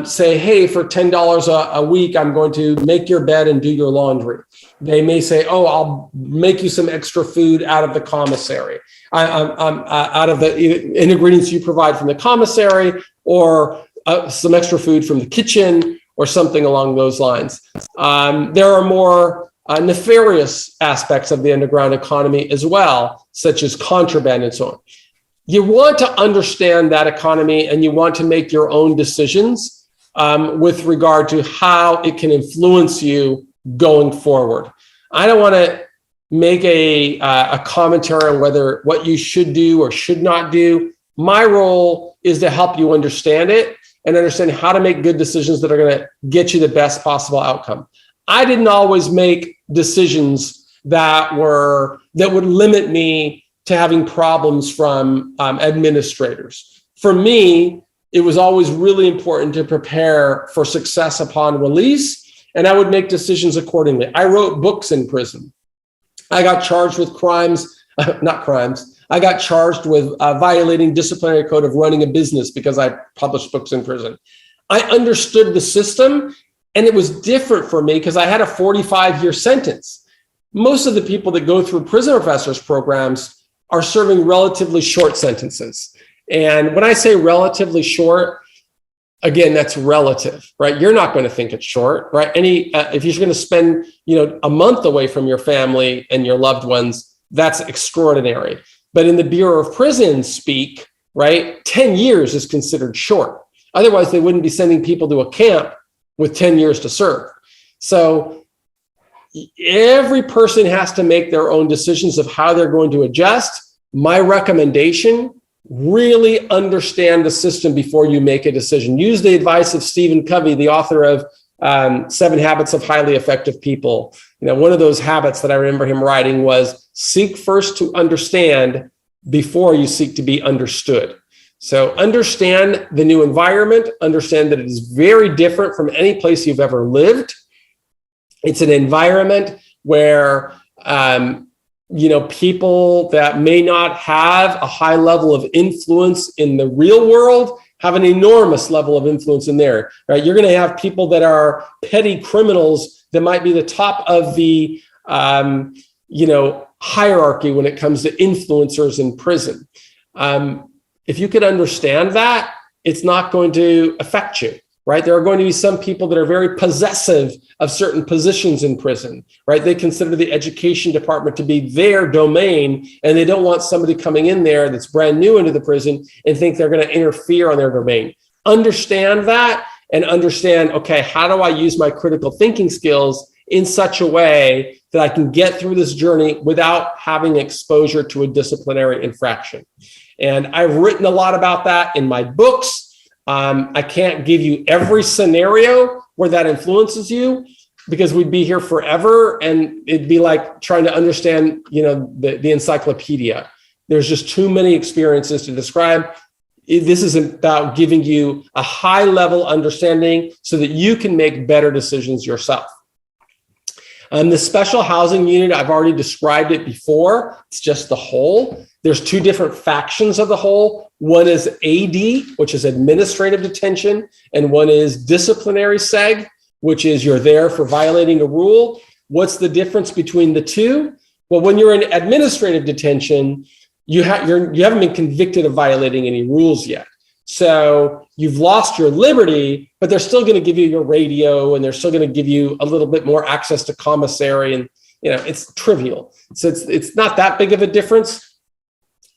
say, hey, for $10 a week, I'm going to make your bed and do your laundry. They may say, oh, I'll make you some extra food out of the commissary, out of the ingredients you provide from the commissary, or some extra food from the kitchen, or something along those lines. There are more nefarious aspects of the underground economy as well, such as contraband and so on. You want to understand that economy, and you want to make your own decisions with regard to how it can influence you going forward. I don't want to make a commentary on what you should do or should not do. My role is to help you understand it and understand how to make good decisions that are going to get you the best possible outcome. I didn't always make decisions that would limit me to having problems from administrators. For me, it was always really important to prepare for success upon release, and I would make decisions accordingly. I wrote books in prison. I got charged with I got charged with violating disciplinary code of running a business because I published books in prison. I understood the system, and it was different for me because I had a 45-year sentence. Most of the people that go through prison professors programs are serving relatively short sentences. And when I say relatively short, again, that's relative, right? You're not going to think it's short, right? If you're going to spend, a month away from your family and your loved ones, that's extraordinary. But in the Bureau of Prisons speak, right, 10 years is considered short. Otherwise, they wouldn't be sending people to a camp with 10 years to serve. So every person has to make their own decisions of how they're going to adjust. My recommendation, really understand the system before you make a decision. Use the advice of Stephen Covey, the author of 7 Habits of Highly Effective People. One of those habits that I remember him writing was seek first to understand before you seek to be understood. So understand the new environment, understand that it is very different from any place you've ever lived. It's an environment where, people that may not have a high level of influence in the real world have an enormous level of influence in there, right? You're going to have people that are petty criminals that might be the top of the, hierarchy when it comes to influencers in prison. If you could understand that, it's not going to affect you, right? There are going to be some people that are very possessive of certain positions in prison, right? They consider the education department to be their domain, and they don't want somebody coming in there that's brand new into the prison and think they're going to interfere on their domain. Understand that and understand, okay, how do I use my critical thinking skills in such a way that I can get through this journey without having exposure to a disciplinary infraction? And I've written a lot about that in my books. I can't give you every scenario where that influences you because we'd be here forever and it'd be like trying to understand, the encyclopedia. There's just too many experiences to describe. This is about giving you a high level understanding so that you can make better decisions yourself. The special housing unit, I've already described it before. It's just the whole. There's two different factions of the whole. One is AD, which is administrative detention, and one is disciplinary seg, which is you're there for violating a rule. What's the difference between the two? Well, when you're in administrative detention, you haven't been convicted of violating any rules yet. So you've lost your liberty, but they're still going to give you your radio, and they're still going to give you a little bit more access to commissary, and it's trivial. So it's not that big of a difference.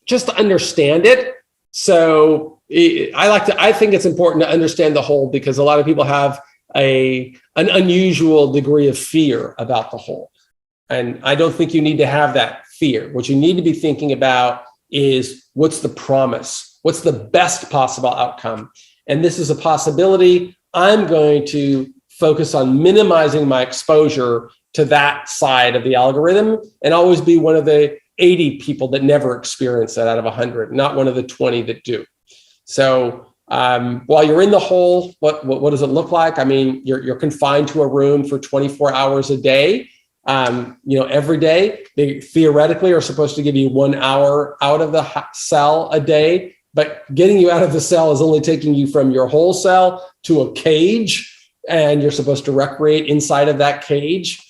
Just to understand it. So I think it's important to understand the whole, because a lot of people have an unusual degree of fear about the whole. And I don't think you need to have that fear. What you need to be thinking about is, what's the promise? What's the best possible outcome? And this is a possibility. I'm going to focus on minimizing my exposure to that side of the algorithm, and always be one of the 80 people that never experience that out of 100, not one of the 20 that do. So while you're in the hole, what does it look like? I mean, you're confined to a room for 24 hours a day. Every day. They theoretically are supposed to give you 1 hour out of the cell a day, but getting you out of the cell is only taking you from your whole cell to a cage, and you're supposed to recreate inside of that cage.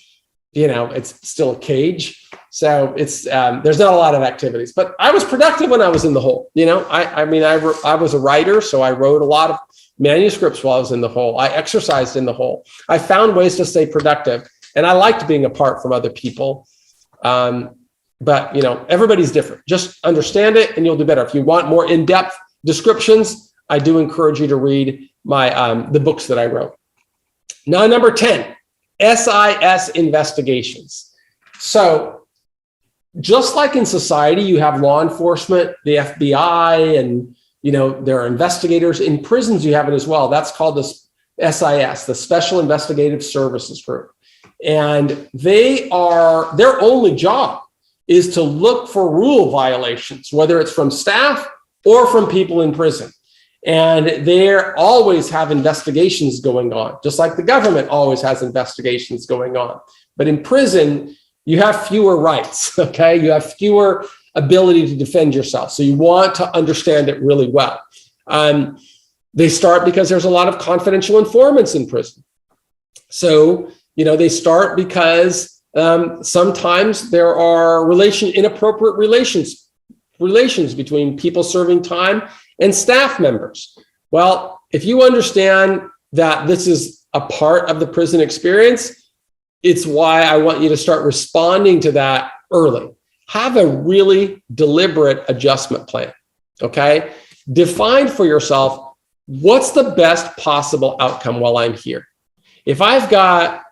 It's still a cage. So it's there's not a lot of activities, but I was productive when I was in the hole. I was a writer, so I wrote a lot of manuscripts while I was in the hole. I exercised in the hole. I found ways to stay productive. And I liked being apart from other people. But everybody's different. Just understand it and you'll do better. If you want more in-depth descriptions, I do encourage you to read the books that I wrote. Now, number 10, SIS investigations. So just like in society, you have law enforcement, the FBI, and there are investigators. In prisons, you have it as well. That's called the SIS, the Special Investigative Services Group. And their only job is to look for rule violations, whether it's from staff or from people in prison. And they always have investigations going on, just like the government always has investigations going on. But in prison, you have fewer rights, okay? You have fewer ability to defend yourself. So you want to understand it really well. They start because there's a lot of confidential informants in prison. So they start because sometimes there are inappropriate relations between people serving time and staff members. Well, if you understand that this is a part of the prison experience, it's why I want you to start responding to that early. Have a really deliberate adjustment plan, okay? Define for yourself, what's the best possible outcome while I'm here? If I've got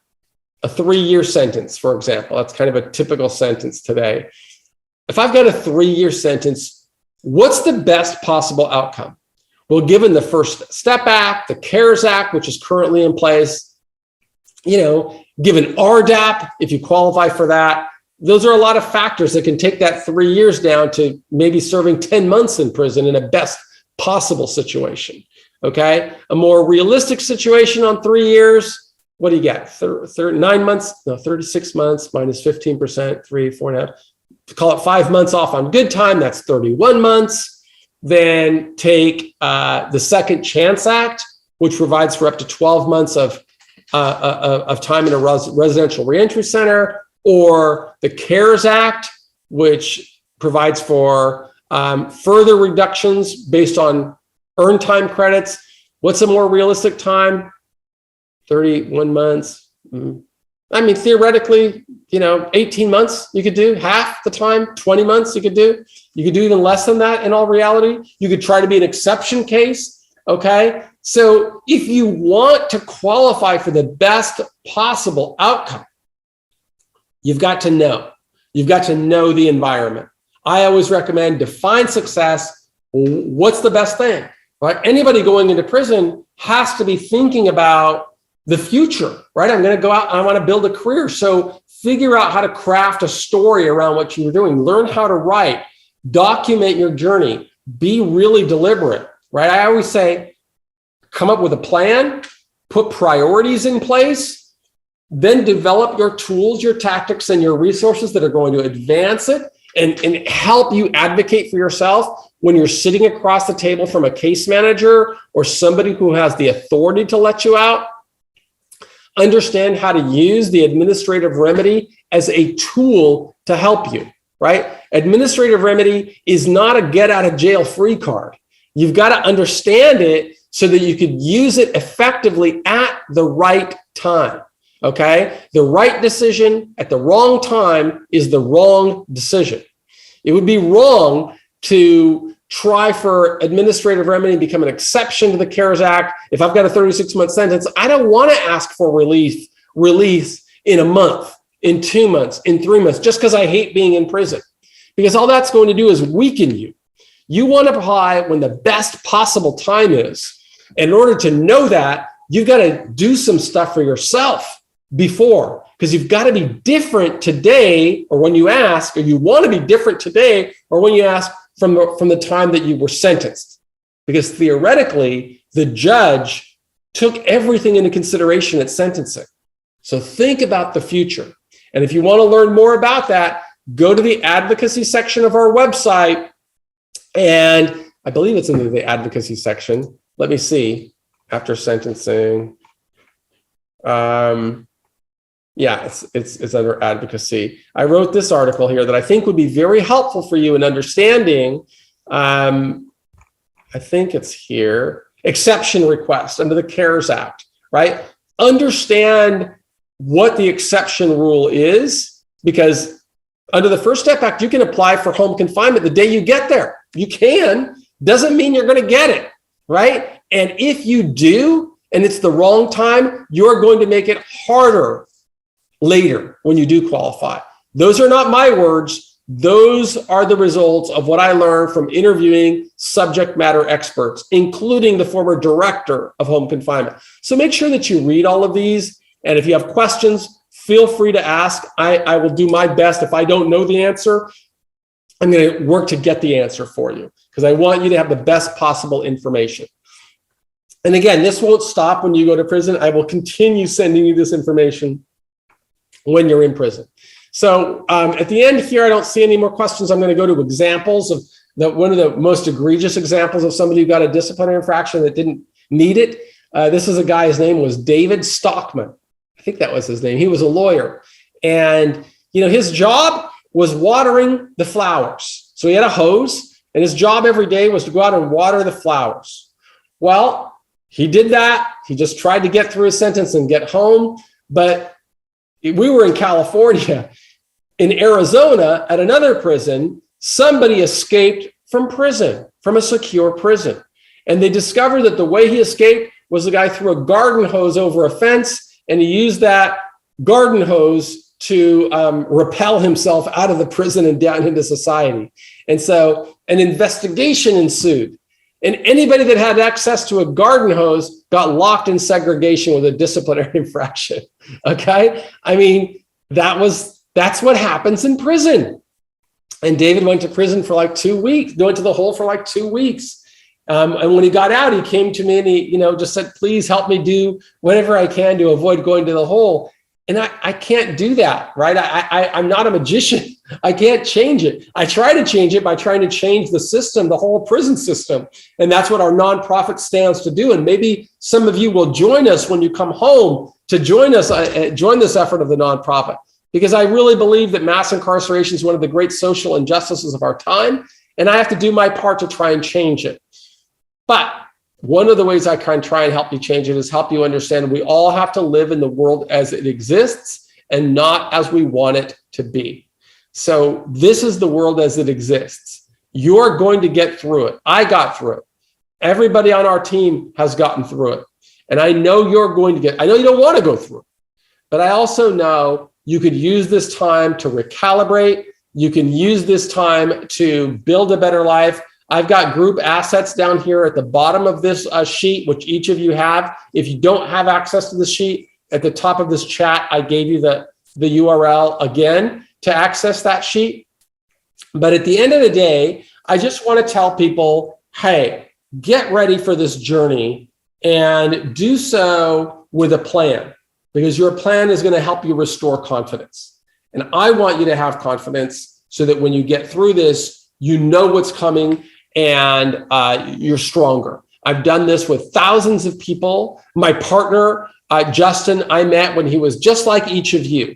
a 3-year sentence, for example, that's kind of a typical sentence today. If I've got a 3-year sentence, what's the best possible outcome? Well, given the First Step Act, the CARES Act, which is currently in place, given RDAP, if you qualify for that, those are a lot of factors that can take that 3 years down to maybe serving 10 months in prison in a best possible situation, okay? A more realistic situation on 3 years, what do you get? 9 months, no, 36 months minus 15%, 4.5. Call it 5 months off on good time. That's 31 months. Then take the Second Chance Act, which provides for up to 12 months of time in a residential reentry center, or the CARES Act, which provides for further reductions based on earned time credits. What's a more realistic time? 31 months. I mean, theoretically, 18 months you could do, half the time, 20 months you could do. You could do even less than that in all reality. You could try to be an exception case, okay? So if you want to qualify for the best possible outcome, you've got to know. You've got to know the environment. I always recommend define success. What's the best thing, right? Anybody going into prison has to be thinking about the future, right? I'm going to go out and I want to build a career. So figure out how to craft a story around what you're doing. Learn how to write, document your journey, be really deliberate, right? I always say, come up with a plan, put priorities in place, then develop your tools, your tactics, and your resources that are going to advance it and help you advocate for yourself when you're sitting across the table from a case manager or somebody who has the authority to let you out. Understand how to use the administrative remedy as a tool to help you, right? Administrative remedy is not a get out of jail free card. You've got to understand it so that you could use it effectively at the right time. Okay? The right decision at the wrong time is the wrong decision. It would be wrong to try for administrative remedy and become an exception to the CARES Act. If I've got a 36-month sentence, I don't want to ask for release in a month, in 2 months, in 3 months, just because I hate being in prison. Because all that's going to do is weaken you. You want to apply when the best possible time is. In order to know that, you've got to do some stuff for yourself before, because you've got to be different today, or when you ask, or you want to be different today, or when you ask from the time that you were sentenced. Because theoretically, the judge took everything into consideration at sentencing. So think about the future. And if you want to learn more about that, go to the advocacy section of our website. And I believe it's in the advocacy section. Let me see. After sentencing. Yeah, it's under advocacy. I wrote this article here that I think would be very helpful for you in understanding. I think it's here. Exception request under the CARES Act, right? Understand what the exception rule is, because under the First Step Act, you can apply for home confinement the day you get there. You can. Doesn't mean you're going to get it, right? And if you do, and it's the wrong time, you're going to make it harder later when you do qualify. Those are not my words. Those are the results of what I learned from interviewing subject matter experts, including the former director of home confinement. So make sure that you read all of these. And if you have questions, feel free to ask. I will do my best. If I don't know the answer, I'm going to work to get the answer for you, because I want you to have the best possible information. And again, this won't stop when you go to prison. I will continue sending you this information when you're in prison. So at the end here, I don't see any more questions. I'm going to go to examples of one of the most egregious examples of somebody who got a disciplinary infraction that didn't need it. This is a guy, his name was David Stockman. I think that was his name. He was a lawyer. And his job was watering the flowers. So he had a hose, and his job every day was to go out and water the flowers. Well, he did that. He just tried to get through his sentence and get home. But we were in California. In Arizona, at another prison, somebody escaped from prison, from a secure prison. And they discovered that the way he escaped was the guy threw a garden hose over a fence, and he used that garden hose to repel himself out of the prison and down into society. And so an investigation ensued. And anybody that had access to a garden hose got locked in segregation with a disciplinary infraction. Okay? I mean, that's what happens in prison. And David went to prison for like 2 weeks, went to the hole for like 2 weeks. And when he got out, he came to me and he, just said, please help me do whatever I can to avoid going to the hole. And I can't do that, right? I'm not a magician. I can't change it. I try to change it by trying to change the system, the whole prison system. And that's what our nonprofit stands to do. And maybe some of you will join us when you come home to join us, join this effort of the nonprofit, because I really believe that mass incarceration is one of the great social injustices of our time. And I have to do my part to try and change it. But one of the ways I can try and help you change it is help you understand we all have to live in the world as it exists and not as we want it to be. So this is the world as it exists. You're going to get through it. I got through it. Everybody on our team has gotten through it. And I know you're going to I know you don't want to go through it, but I also know you could use this time to recalibrate. You can use this time to build a better life. I've got group assets down here at the bottom of this sheet, which each of you have. If you don't have access to the sheet, at the top of this chat, I gave you the URL again to access that sheet. But at the end of the day, I just want to tell people, hey, get ready for this journey and do so with a plan. because your plan is going to help you restore confidence. And I want you to have confidence so that when you get through this, you know what's coming and you're stronger. I've done this with thousands of people. My partner, Justin, I met when he was just like each of you,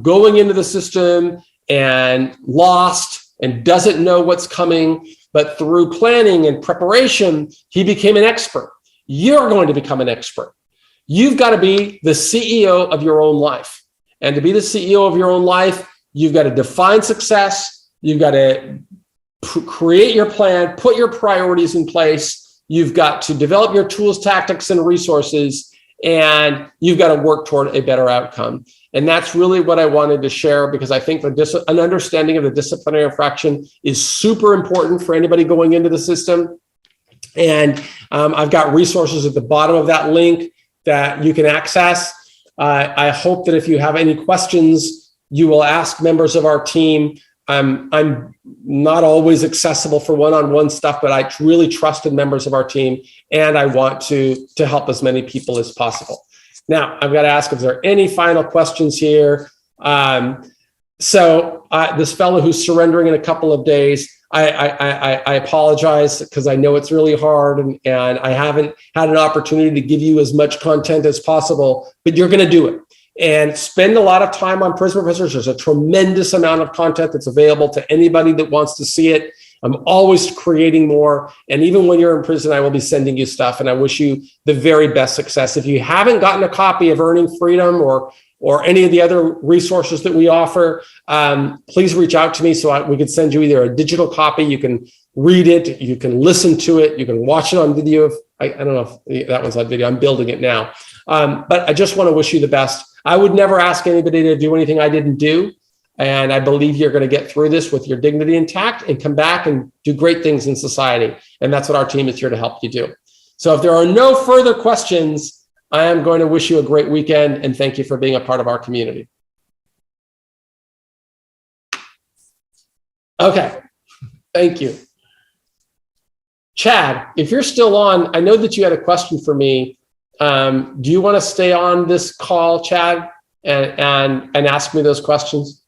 going into the system and lost and doesn't know what's coming. But through planning and preparation, he became an expert. You're going to become an expert. You've got to be the CEO of your own life. And to be the CEO of your own life, you've got to define success. You've got to create your plan, put your priorities in place. You've got to develop your tools, tactics, and resources, and you've got to work toward a better outcome. And that's really what I wanted to share, because I think an understanding of the disciplinary infraction is super important for anybody going into the system. And I've got resources at the bottom of that link that you can access. I hope that if you have any questions, you will ask members of our team. I'm not always accessible for one-on-one stuff, but I really trust in members of our team, and I want to help as many people as possible. Now, I've got to ask if there are any final questions here. So this fellow who's surrendering in a couple of days, I apologize, because I know it's really hard, and I haven't had an opportunity to give you as much content as possible, but you're going to do it. And spend a lot of time on Prison Professors. There's a tremendous amount of content that's available to anybody that wants to see it. I'm always creating more. And even when you're in prison, I will be sending you stuff. And I wish you the very best success. If you haven't gotten a copy of Earning Freedom or any of the other resources that we offer, please reach out to me so we could send you either a digital copy. You can read it, you can listen to it, you can watch it on video. I don't know if that one's on video. I'm building it now. But I just want to wish you the best. I would never ask anybody to do anything I didn't do. And I believe you're going to get through this with your dignity intact and come back and do great things in society. And that's what our team is here to help you do. So if there are no further questions, I am going to wish you a great weekend and thank you for being a part of our community. Okay, thank you. Chad, if you're still on, I know that you had a question for me. Do you want to stay on this call, Chad, and ask me those questions?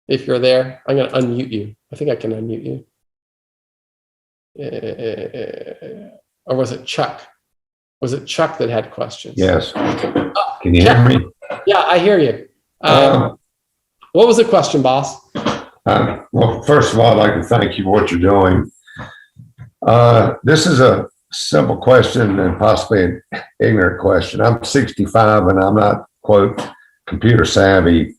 If you're there, I'm going to unmute you. I think I can unmute you. Or was it Chuck? Was it Chuck that had questions? Yes. Can you hear me? Yeah, I hear you. What was the question, boss? Well, first of all, I'd like to thank you for what you're doing. This is a simple question and possibly an ignorant question. I'm 65 and I'm not, quote, computer savvy.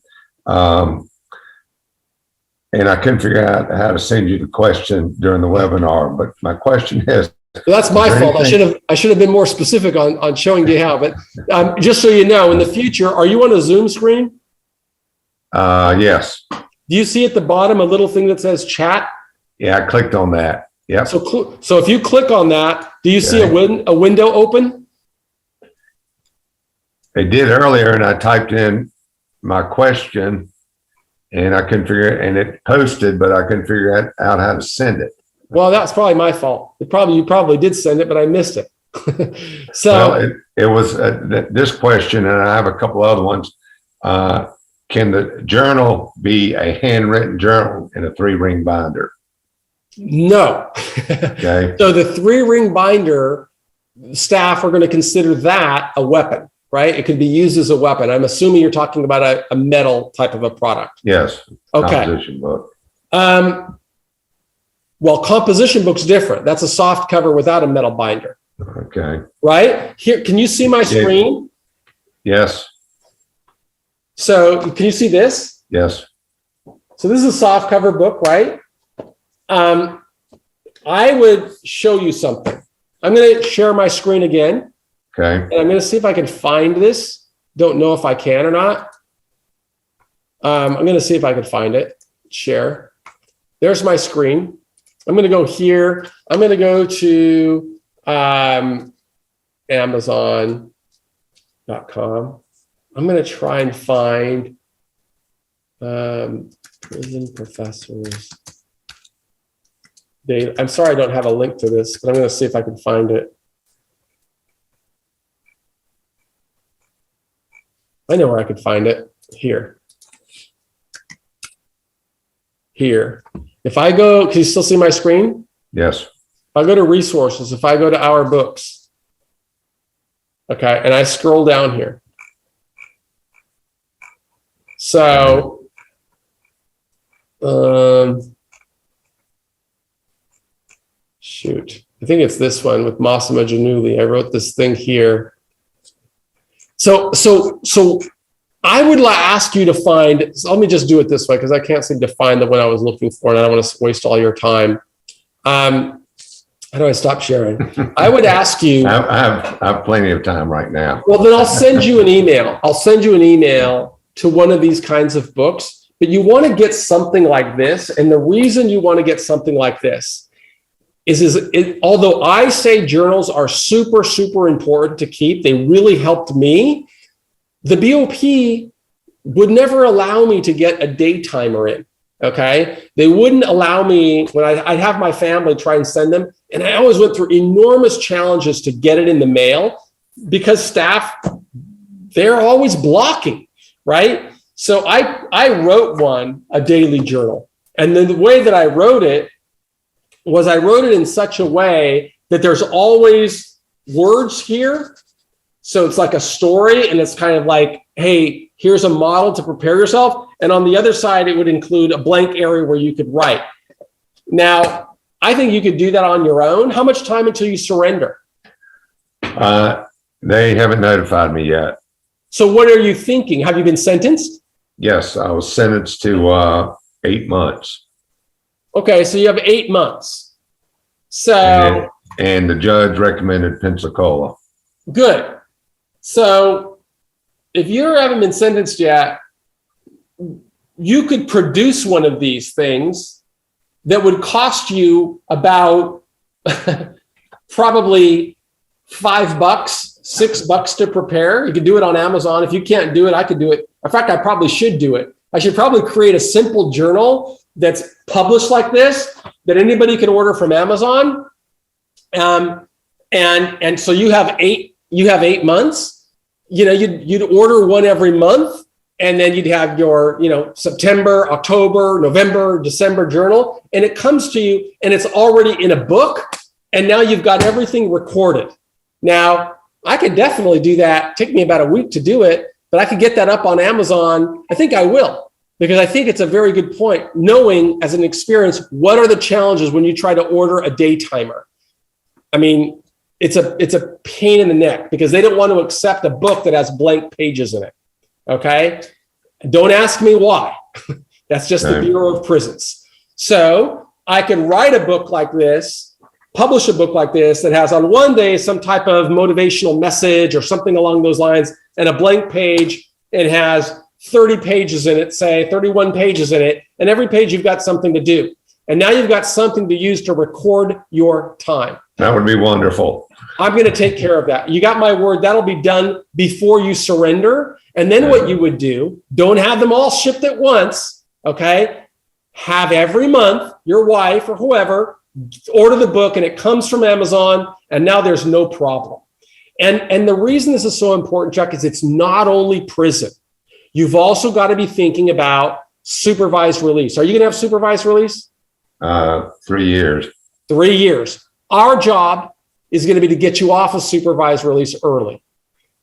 And I couldn't figure out how to send you the question during the webinar. But my question is, well, that's my fault. I should have been more specific on showing you how. But just so you know, in the future, are you on a Zoom screen? Yes. Do you see at the bottom a little thing that says chat? Yeah, I clicked on that. Yeah. So if you click on that, do you see a window open? It did earlier, and I typed in my question, and I couldn't figure it, and it posted, but I couldn't figure out how to send it. Well, that's probably my fault. You probably did send it, but I missed it. So well, it was this question, and I have a couple other ones. Can the journal be a handwritten journal in a 3-ring binder? No. Okay. So the 3-ring binder staff are going to consider that a weapon, right? It could be used as a weapon. I'm assuming you're talking about a metal type of a product. Yes. Okay. Composition book. Well, composition book's different. That's a soft cover without a metal binder. Okay. Right? Here, can you see my screen? Yes. So can you see this? Yes. So this is a soft cover book, right? I would show you something. I'm going to share my screen again. Okay. And I'm going to see if I can find this. Don't know if I can or not. I'm going to see if I can find it. Share. There's my screen. I'm going to go here. I'm going to go to Amazon.com. I'm going to try and find prison professors data. I'm sorry I don't have a link to this, but I'm going to see if I can find it. I know where I could find it. Here. If I go, can you still see my screen? Yes. If I go to resources, if I go to our books, okay, and I scroll down here. So, shoot, I think it's this one with Massimo Giannulli. I wrote this thing here. So I would ask you to find, so let me just do it this way because I can't seem to find the one I was looking for and I don't want to waste all your time. How do I stop sharing? I would ask you. I have plenty of time right now. Well, then I'll send you an email. I'll send you an email to one of these kinds of books, but you want to get something like this. And the reason you want to get something like this although I say journals are super, super important to keep, they really helped me. The BOP would never allow me to get a day timer in, okay? They wouldn't allow me, when I'd have my family try and send them, and I always went through enormous challenges to get it in the mail because staff, they're always blocking, right? So I wrote a daily journal. And then the way that I wrote it was I wrote it in such a way that there's always words here. So it's like a story and it's kind of like, hey, here's a model to prepare yourself. And on the other side, it would include a blank area where you could write. Now, I think you could do that on your own. How much time until you surrender? They haven't notified me yet. So what are you thinking? Have you been sentenced? Yes, I was sentenced to 8 months. Okay, so you have 8 months. So. And the judge recommended Pensacola. Good. So if you haven't been sentenced yet, you could produce one of these things that would cost you about probably $5, $6 to prepare. You could do it on Amazon. If you can't do it, I could do it. In fact, I probably should do it. I should probably create a simple journal that's published like this that anybody could order from Amazon. And so you have 8 months. You know, you'd order one every month, and then you'd have your, September, October, November, December journal, and it comes to you and it's already in a book. And now you've got everything recorded. Now, I could definitely do that. Take me about a week to do it, but I could get that up on Amazon. I think I will, because I think it's a very good point, knowing as an experience, what are the challenges when you try to order a day timer? I mean, it's a pain in the neck because they don't want to accept a book that has blank pages in it. Okay. Don't ask me why. That's just the Bureau of Prisons. So I can write a book like this, publish a book like this that has on one day some type of motivational message or something along those lines, and a blank page. It has 30 pages in it, say 31 pages in it, and every page you've got something to do. And now you've got something to use to record your time. That would be wonderful. I'm going to take care of that. You got my word. That'll be done before you surrender. And then what you would do, don't have them all shipped at once, okay? Have every month, your wife or whoever, order the book and it comes from Amazon, and now there's no problem. And the reason this is so important, Chuck, is it's not only prison. You've also got to be thinking about supervised release. Are you going to have supervised release? 3 years. 3 years. Our job is going to be to get you off of supervised release early.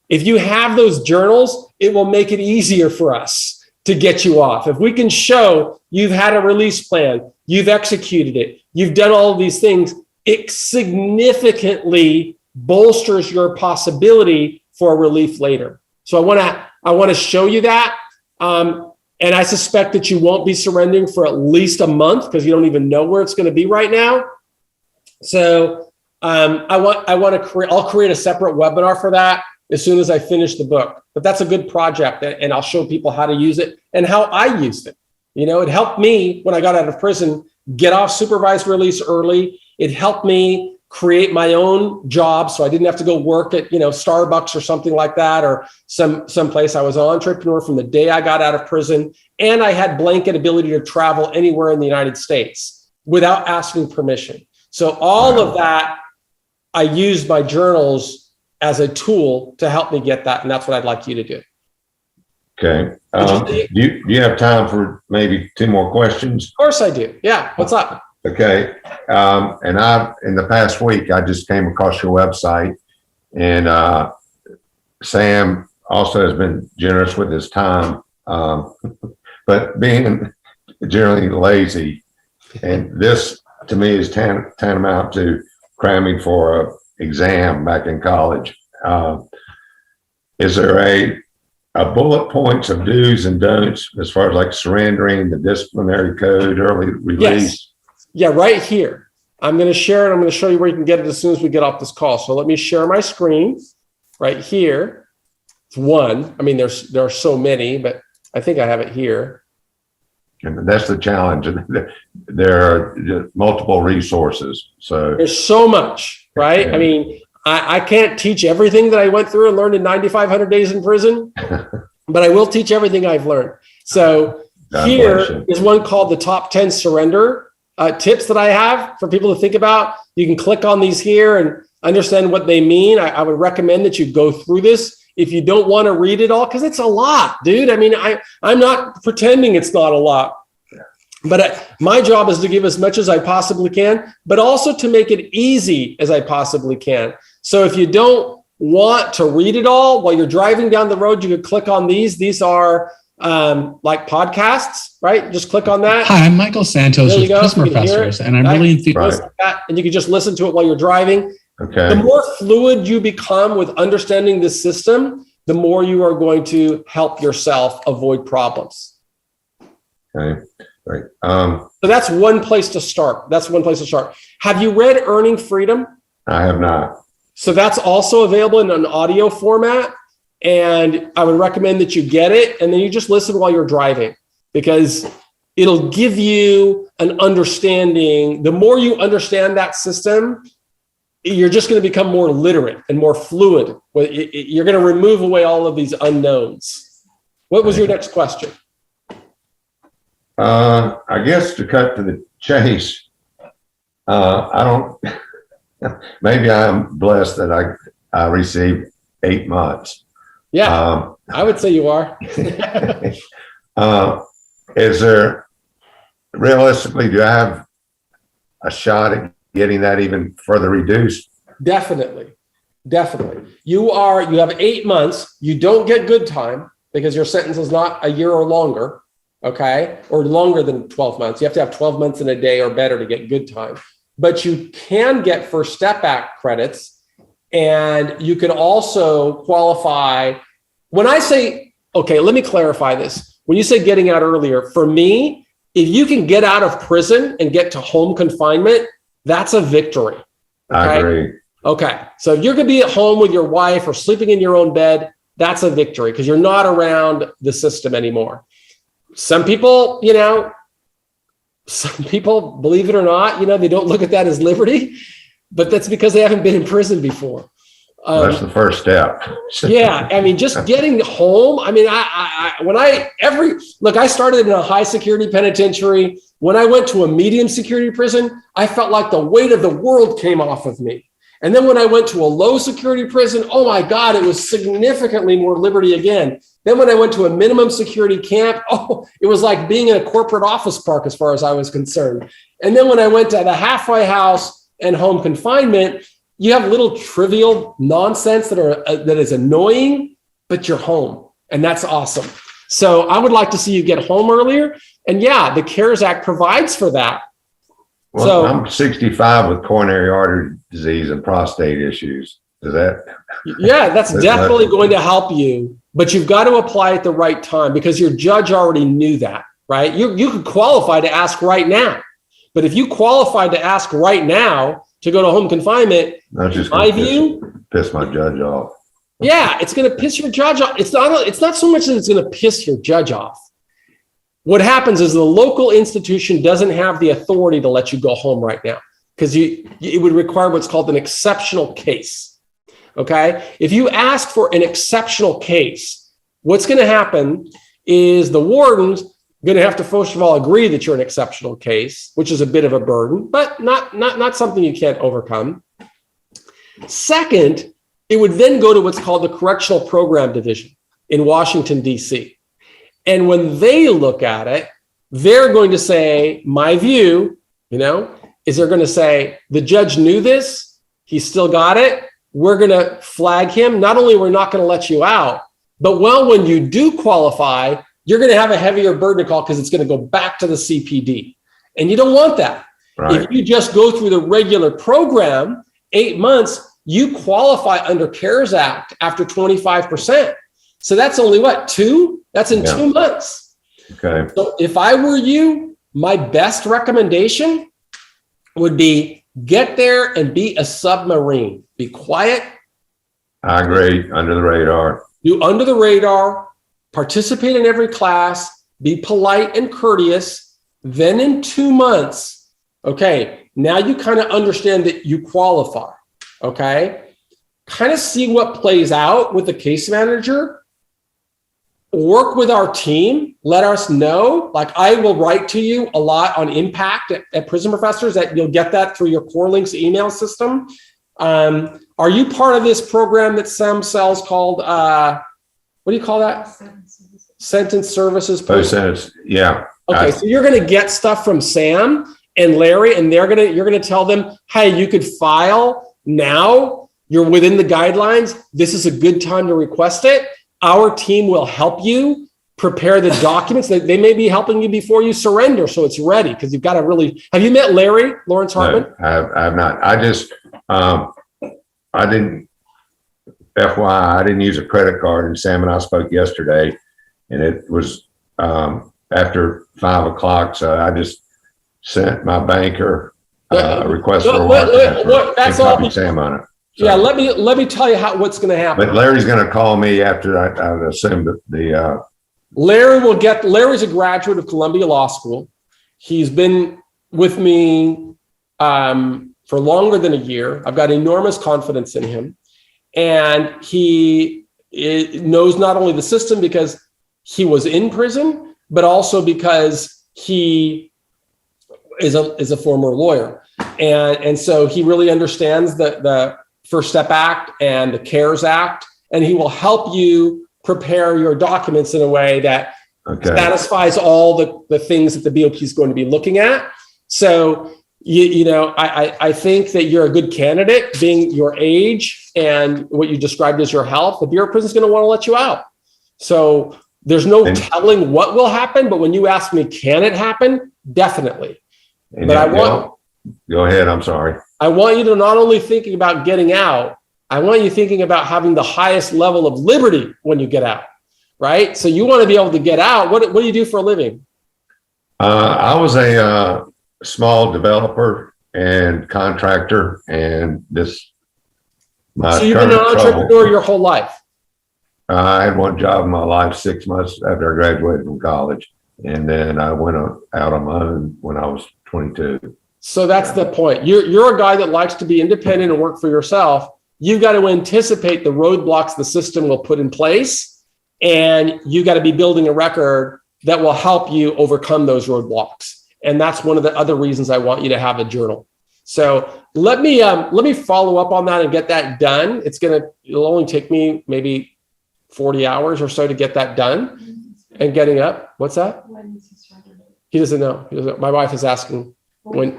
If you have those journals, it will make it easier for us to get you off. If we can show you've had a release plan, you've executed it, you've done all of these things, it significantly bolsters your possibility for a relief later. So I want to show you that. And I suspect that you won't be surrendering for at least a month because you don't even know where it's going to be right now. So I'll create a separate webinar for that as soon as I finish the book. But that's a good project, and I'll show people how to use it and how I used it. It helped me when I got out of prison get off supervised release early. It helped me create my own job, so I didn't have to go work at Starbucks or something like that, or some place. I was an entrepreneur from the day I got out of prison, and I had blanket ability to travel anywhere in the United States without asking permission. So all of that, I used my journals as a tool to help me get that, and that's what I'd like you to do. Okay. Of Do you have time for maybe 2 more questions? course I do. Yeah. What's up? Okay. And in the past week, I just came across your website, and Sam also has been generous with his time, but being generally lazy, and this to me is tantamount to cramming for a exam back in college. Is there a bullet points of do's and don'ts as far as like surrendering, the disciplinary code, early release? Yes. Yeah, right here. I'm going to share it. I'm going to show you where you can get it as soon as we get off this call. So let me share my screen right here. It's one. I mean, there are so many, but I think I have it here. And that's the challenge. There are multiple resources. So there's so much, right? Okay. I mean, I can't teach everything that I went through and learned in 9,500 days in prison, but I will teach everything I've learned. So here is one called the top 10 surrender tips that I have for people to think about. You can click on these here and understand what they mean. I would recommend that you go through this if you don't want to read it all, because it's a lot, dude. I mean, I'm not pretending it's not a lot, but my job is to give as much as I possibly can, but also to make it easy as I possibly can. So if you don't want to read it all while you're driving down the road, you could click on these. These are like podcasts, right? Just click on that. Hi, I'm Michael Santos with Prism Professors, and I'm really enthusiastic. And you can just listen to it while you're driving. Okay. The more fluid you become with understanding this system, the more you are going to help yourself avoid problems. Okay. Right. So that's one place to start. Have you read Earning Freedom? I have not. So that's also available in an audio format. And I would recommend that you get it. And then you just listen while you're driving, because it'll give you an understanding. The more you understand that system, you're just going to become more literate and more fluid. You're going to remove away all of these unknowns. What was your next question? I guess to cut to the chase, I don't, maybe I'm blessed that I received 8 months. Yeah, I would say you are. Is there, realistically, do I have a shot at getting that even further reduced? Definitely. You have 8 months. You don't get good time because your sentence is not a year or longer. Okay. Or longer than 12 months. You have to have 12 months in a day or better to get good time, but you can get First Step Act credits, and you can also qualify. When I say, okay, let me clarify this. When you say getting out earlier, for me, if you can get out of prison and get to home confinement, that's a victory. Okay? I agree. Okay. So if you're going to be at home with your wife or sleeping in your own bed, that's a victory because you're not around the system anymore. Some people, believe it or not, they don't look at that as liberty, but that's because they haven't been in prison before. That's the first step. Yeah. I mean, just getting home. I mean, I started in a high security penitentiary. When I went to a medium security prison, I felt like the weight of the world came off of me. And then when I went to a low security prison, oh my God, it was significantly more liberty again. Then when I went to a minimum security camp, it was like being in a corporate office park as far as I was concerned. And then when I went to the halfway house and home confinement, you have little trivial nonsense that is annoying, but you're home, and that's awesome. So I would like to see you get home earlier. And yeah, the CARES Act provides for that. Well, so, I'm 65 with coronary artery disease and prostate issues. Does that? Yeah, that's definitely going to help you, but you've got to apply at the right time because your judge already knew that, right? You could qualify to ask right now, but if you qualified to ask right now to go to home confinement, piss my judge off. Yeah, it's going to piss your judge off. It's not so much that it's going to piss your judge off. What happens is the local institution doesn't have the authority to let you go home right now because it would require what's called an exceptional case. Okay. If you ask for an exceptional case, what's going to happen is the warden's going to have to, first of all, agree that you're an exceptional case, which is a bit of a burden, but not something you can't overcome. Second, it would then go to what's called the Correctional Program Division in Washington, D.C. And when they look at it, they're going to say, my view, is they're going to say, the judge knew this, he still got it. We're going to flag him. Not only we're not going to let you out, but when you do qualify, you're going to have a heavier burden to call because it's going to go back to the CPD. And you don't want that. Right. If you just go through the regular program, 8 months, you qualify under CARES Act after 25%. So that's only what, 2? That's in 2 months. Okay. So if I were you, my best recommendation would be get there and be a submarine. Be quiet. I agree. Under the radar. Do under the radar, participate in every class, be polite and courteous. Then in 2 months, okay, now you kind of understand that you qualify. Okay. Kind of see what plays out with the case manager. Work with our team. Let us know. Like I will write to you a lot on impact at Prison Professors. That you'll get that through your Core Links email system. Are you part of this program that Sam sells called, what do you call that? Sentence Services. Post-sentence, yeah. Okay, so you're going to get stuff from Sam and Larry, and you're going to tell them, hey, you could file now. You're within the guidelines. This is a good time to request it. Our team will help you prepare the documents. They may be helping you before you surrender, so it's ready because you've got to really. Have you met Larry Lawrence Hartman? No, I have not. I just I didn't. FYI, I didn't use a credit card, and Sam and I spoke yesterday, and it was after 5 o'clock. So I just sent my banker a request for a wire transfer. That's all. Sam on it. So, yeah, let me tell you what's going to happen. But Larry's going to call me after I assume that the. Larry's a graduate of Columbia Law School. He's been with me for longer than a year. I've got enormous confidence in him. And he knows not only the system because he was in prison, but also because he is a former lawyer. And so he really understands the First Step Act and the CARES Act, and he will help you prepare your documents in a way that satisfies all the things that the BOP is going to be looking at. So, I think that you're a good candidate, being your age and what you described as your health. The Bureau of Prisons is going to want to let you out. So there's no telling what will happen, but when you ask me, can it happen? Definitely. But go ahead. I'm sorry. I want you to not only thinking about getting out, I want you thinking about having the highest level of liberty when you get out, right? So you want to be able to get out. What do you do for a living? I was a small developer and contractor, and so you've been an entrepreneur your whole life? I had one job in my life 6 months after I graduated from college, and then I went out on my own when I was 22. So that's the point. You're a guy that likes to be independent and work for yourself. You've got to anticipate the roadblocks the system will put in place, and you got to be building a record that will help you overcome those roadblocks. And that's one of the other reasons I want you to have a journal. So let me follow up on that and get that done. It'll only take me maybe 40 hours or so to get that done and getting up. What's that? He doesn't know. My wife is asking when.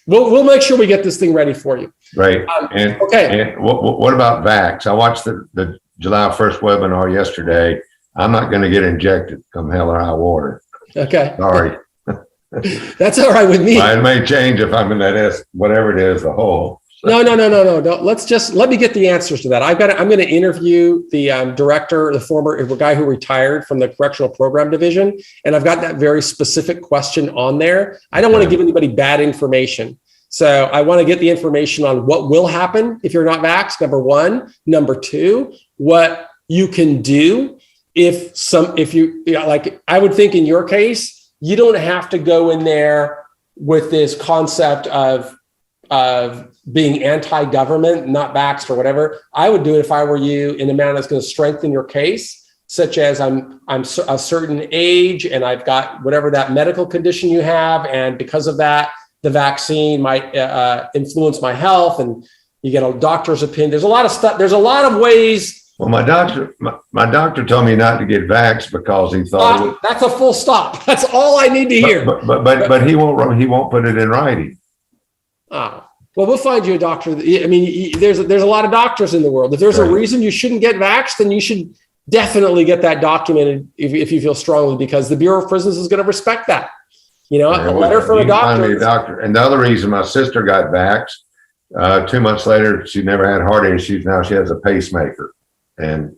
We'll make sure we get this thing ready for you. Right. And what about vax? I watched the July 1st webinar yesterday. I'm not going to get injected come hell or high water. Okay. Sorry. That's all right with me. It may change if I'm in that whatever it is, the hole. No. Let me get the answers to that. I'm going to interview the director, the former guy who retired from the Correctional Program Division, and I've got that very specific question on there. I don't want to give anybody bad information. So I want to get the information on what will happen if you're not vaxxed, number one. Number two, what you can do I would think in your case, you don't have to go in there with this concept of being anti-government, not vaxxed or whatever. I would do it if I were you in a manner that's going to strengthen your case, such as I'm a certain age and I've got whatever that medical condition you have, and because of that, the vaccine might influence my health, and you get a doctor's opinion. There's a lot of stuff. There's a lot of ways Well, my doctor told me not to get vaxxed because he thought that's a full stop. That's all I need to hear. But he won't put it in writing. Oh, well, we'll find you a doctor. I mean, there's a lot of doctors in the world. If there's a reason you shouldn't get vaxxed, then you should definitely get that documented if you feel strongly, because the Bureau of Prisons is going to respect that. A letter from a doctor. And the other reason my sister got vaxxed, 2 months later, she never had heart issues. Now she has a pacemaker, and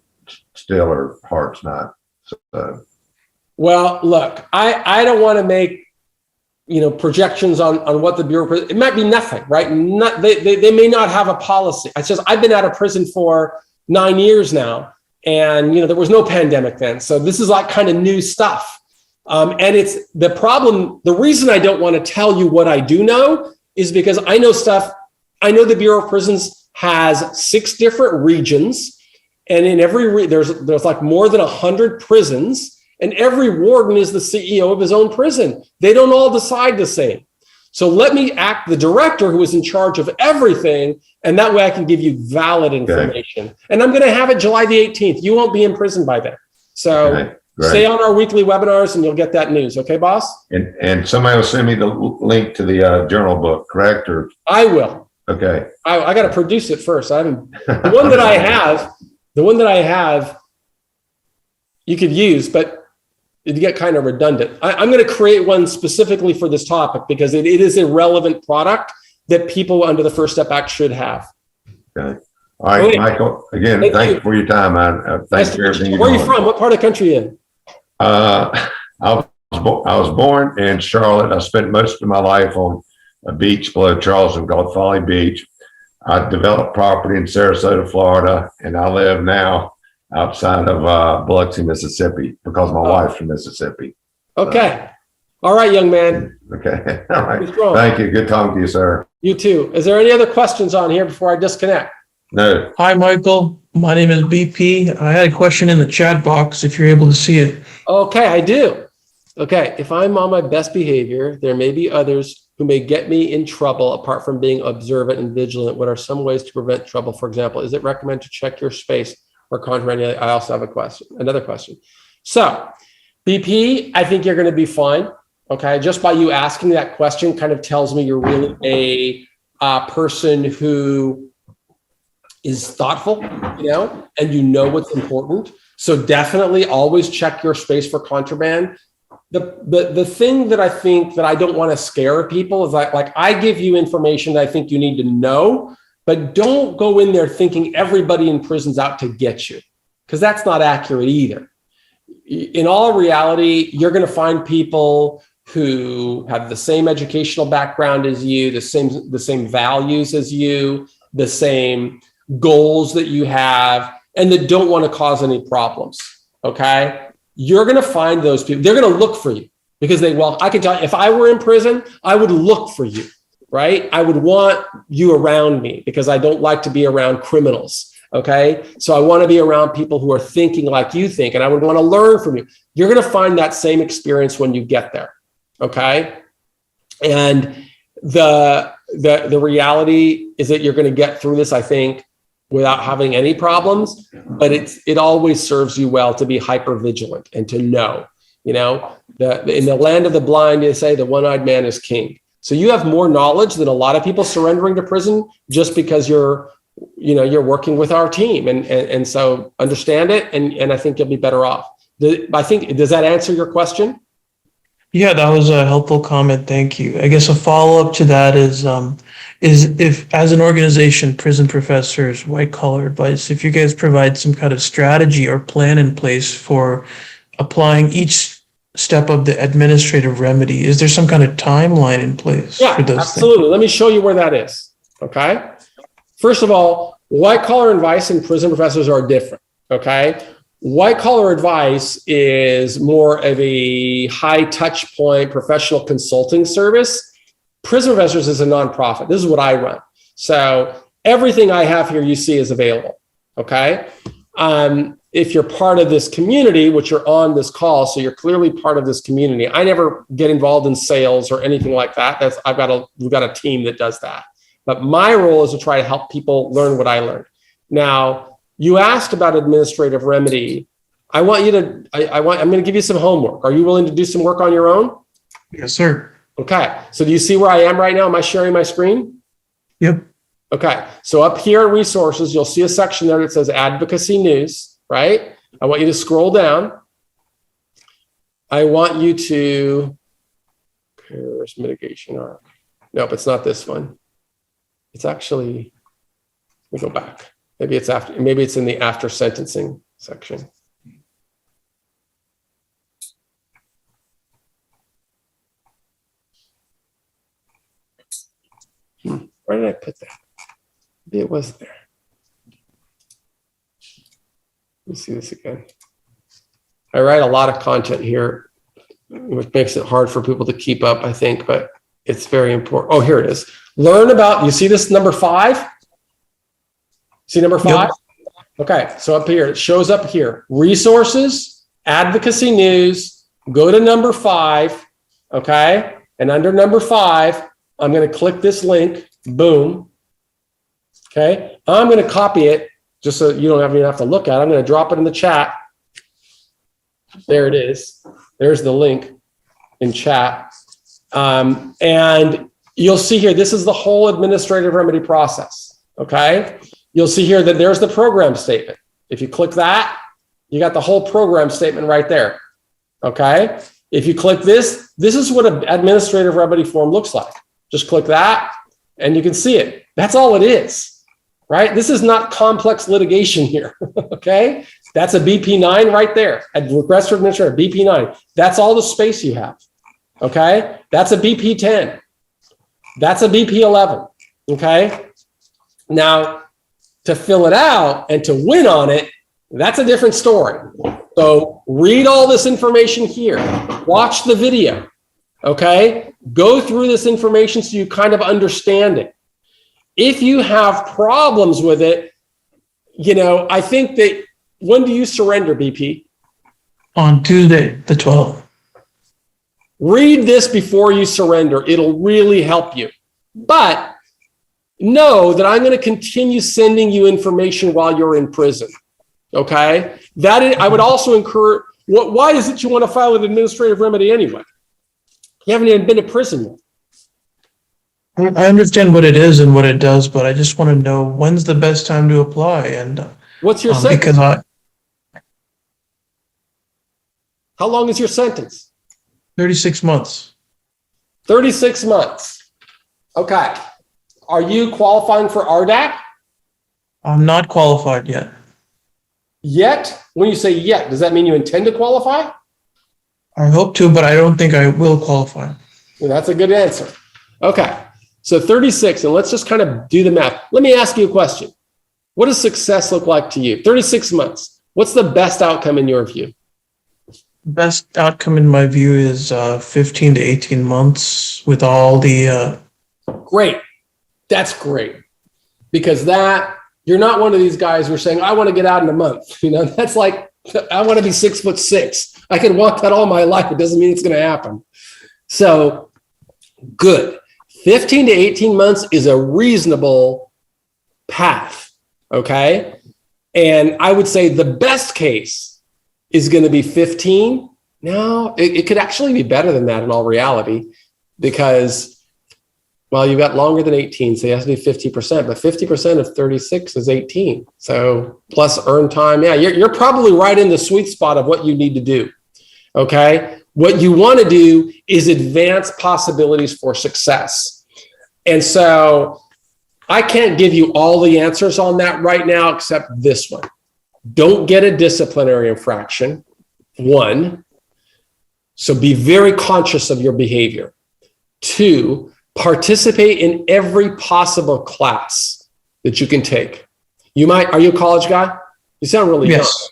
still her heart's not. So. Well, look, I don't want to make projections on what the Bureau of Prisons. It might be nothing, right? They may not have a policy. It's just I've been out of prison for 9 years now, and there was no pandemic then, so this is like kind of new stuff. And it's the problem. The reason I don't want to tell you what I do know is because I know stuff. I know the Bureau of Prisons has 6 different regions, and in every there's like more than 100 prisons, and every warden is the CEO of his own prison. They don't all decide the same. So let me act the director who is in charge of everything, and that way I can give you valid information. Okay. And I'm going to have it July the 18th. You won't be in prison by then. So stay on our weekly webinars and you'll get that news. Okay, boss? And somebody will send me the link to the journal book, correct? Or I will. Okay. I got to produce it first. I haven't. The one that I have, you could use, but it'd get kind of redundant. I'm going to create one specifically for this topic because it is a relevant product that people under the First Step Act should have. Okay. All right, okay. Michael, again, thank you for your time. Thanks for everything. Where are you from? What part of the country are you in? I was born in Charlotte. I spent most of my life on a beach below Charleston called Folly Beach. I developed property in Sarasota, Florida, and I live now outside of Biloxi, Mississippi, because my wife's from Mississippi. Okay. All right, young man. Okay. All right. Thank you. Good talking to you, sir. You too. Is there any other questions on here before I disconnect? No. Hi, Michael. My name is BP. I had a question in the chat box, if you're able to see it. Okay, I do. Okay. If I'm on my best behavior, there may be others who may get me in trouble apart from being observant and vigilant. What are some ways to prevent trouble? For example, is it recommended to check your space or contraband? I also have another question. So, BP, I think you're going to be fine. Okay, just by you asking that question kind of tells me you're really a person who is thoughtful, and you know what's important. So definitely always check your space for contraband. The thing that I think that I don't want to scare people is like I give you information that I think you need to know, but don't go in there thinking everybody in prison's out to get you, because that's not accurate either. In all reality, you're going to find people who have the same educational background as you, the same values as you, the same goals that you have, and that don't want to cause any problems. Okay. You're going to find those people. They're going to look for you because I can tell you, if I were in prison, I would look for you, right? I would want you around me because I don't like to be around criminals. Okay. So I want to be around people who are thinking like you think, and I would want to learn from you. You're going to find that same experience when you get there. Okay. And the reality is that you're going to get through this, I think, without having any problems, but it always serves you well to be hyper vigilant and to know, in the land of the blind, they say the one-eyed man is king. So you have more knowledge than a lot of people surrendering to prison just because you're working with our team. And so understand it. And I think you'll be better off. Does that answer your question? Yeah, that was a helpful comment. Thank you. I guess a follow-up to that is if, as an organization, prison professors, white collar advice, if you guys provide some kind of strategy or plan in place for applying each step of the administrative remedy, is there some kind of timeline in place for those absolutely things? Let me show you where that is. Okay. First of all, white collar advice and prison professors are different. Okay. White collar advice is more of a high touch point professional consulting service. Prison Professors is a nonprofit. This is what I run. So everything I have here you see is available. Okay. If you're part of this community, which you're on this call, so you're clearly part of this community. I never get involved in sales or anything like that. We've got a team that does that. But my role is to try to help people learn what I learned. Now, you asked about administrative remedy. I'm going to give you some homework. Are you willing to do some work on your own? Yes, sir. Okay. So do you see where I am right now? Am I sharing my screen? Yep. Okay. So up here, resources, you'll see a section there that says advocacy news, right? I want you to scroll down. I want you to, here's mitigation arc. Nope, it's not this one. It's actually, let me go back. Maybe it's in the after sentencing section. Where did I put that? Maybe it was there. Let me see this again. I write a lot of content here, which makes it hard for people to keep up, I think, but it's very important. Oh, here it is. Learn about, you see this number 5? See number 5? Yep. Okay, so up here, it shows up here. Resources, advocacy news, go to number 5, okay? And under number 5, I'm going to click this link, boom. Okay, I'm going to copy it just so you don't even have to look at it. I'm going to drop it in the chat. There it is. There's the link in chat. And you'll see here, this is the whole administrative remedy process. Okay, you'll see here that there's the program statement. If you click that, you got the whole program statement right there. Okay, if you click this, this is what an administrative remedy form looks like. Just click that and you can see it. That's all it is, right? This is not complex litigation here, okay? That's a BP9 right there, a request for administrator, BP9. That's all the space you have, okay? That's a BP10. That's a BP11, okay? Now, to fill it out and to win on it, that's a different story. So read all this information here. Watch the video, okay? Go through this information so you kind of understand it. If you have problems with it, you know, I think that, when do you surrender, BP? On Tuesday, the 12th. Read this before you surrender. It'll really help you. But know that I'm going to continue sending you information while you're in prison, okay? I would also encourage, why is it you want to file an administrative remedy anyway? You haven't even been to prison yet. I understand what it is and what it does, but I just want to know when's the best time to apply. And what's your sentence? Because how long is your sentence? 36 months. 36 months. Okay. Are you qualifying for RDAC? I'm not qualified yet. Yet? When you say yet, does that mean you intend to qualify? I hope to, but I don't think I will qualify. Well, that's a good answer. Okay. So 36, and let's just kind of do the math. Let me ask you a question. What does success look like to you? 36 months. What's the best outcome in your view? Best outcome in my view is 15 to 18 months with all the... Great. That's great. Because you're not one of these guys who are saying, I want to get out in a month. You know, that's like, I want to be 6'6". I can walk that all my life. It doesn't mean it's going to happen. So good. 15 to 18 months is a reasonable path. Okay. And I would say the best case is going to be 15. No, it could actually be better than that in all reality, because, well, you've got longer than 18, so you have to be 50%, but 50% of 36 is 18. So plus earn time. Yeah, you're probably right in the sweet spot of what you need to do. Okay. What you want to do is advance possibilities for success. And so I can't give you all the answers on that right now, except this one. Don't get a disciplinary infraction. 1. So be very conscious of your behavior. 2, participate in every possible class that you can take. Are you a college guy? You sound really young. Yes.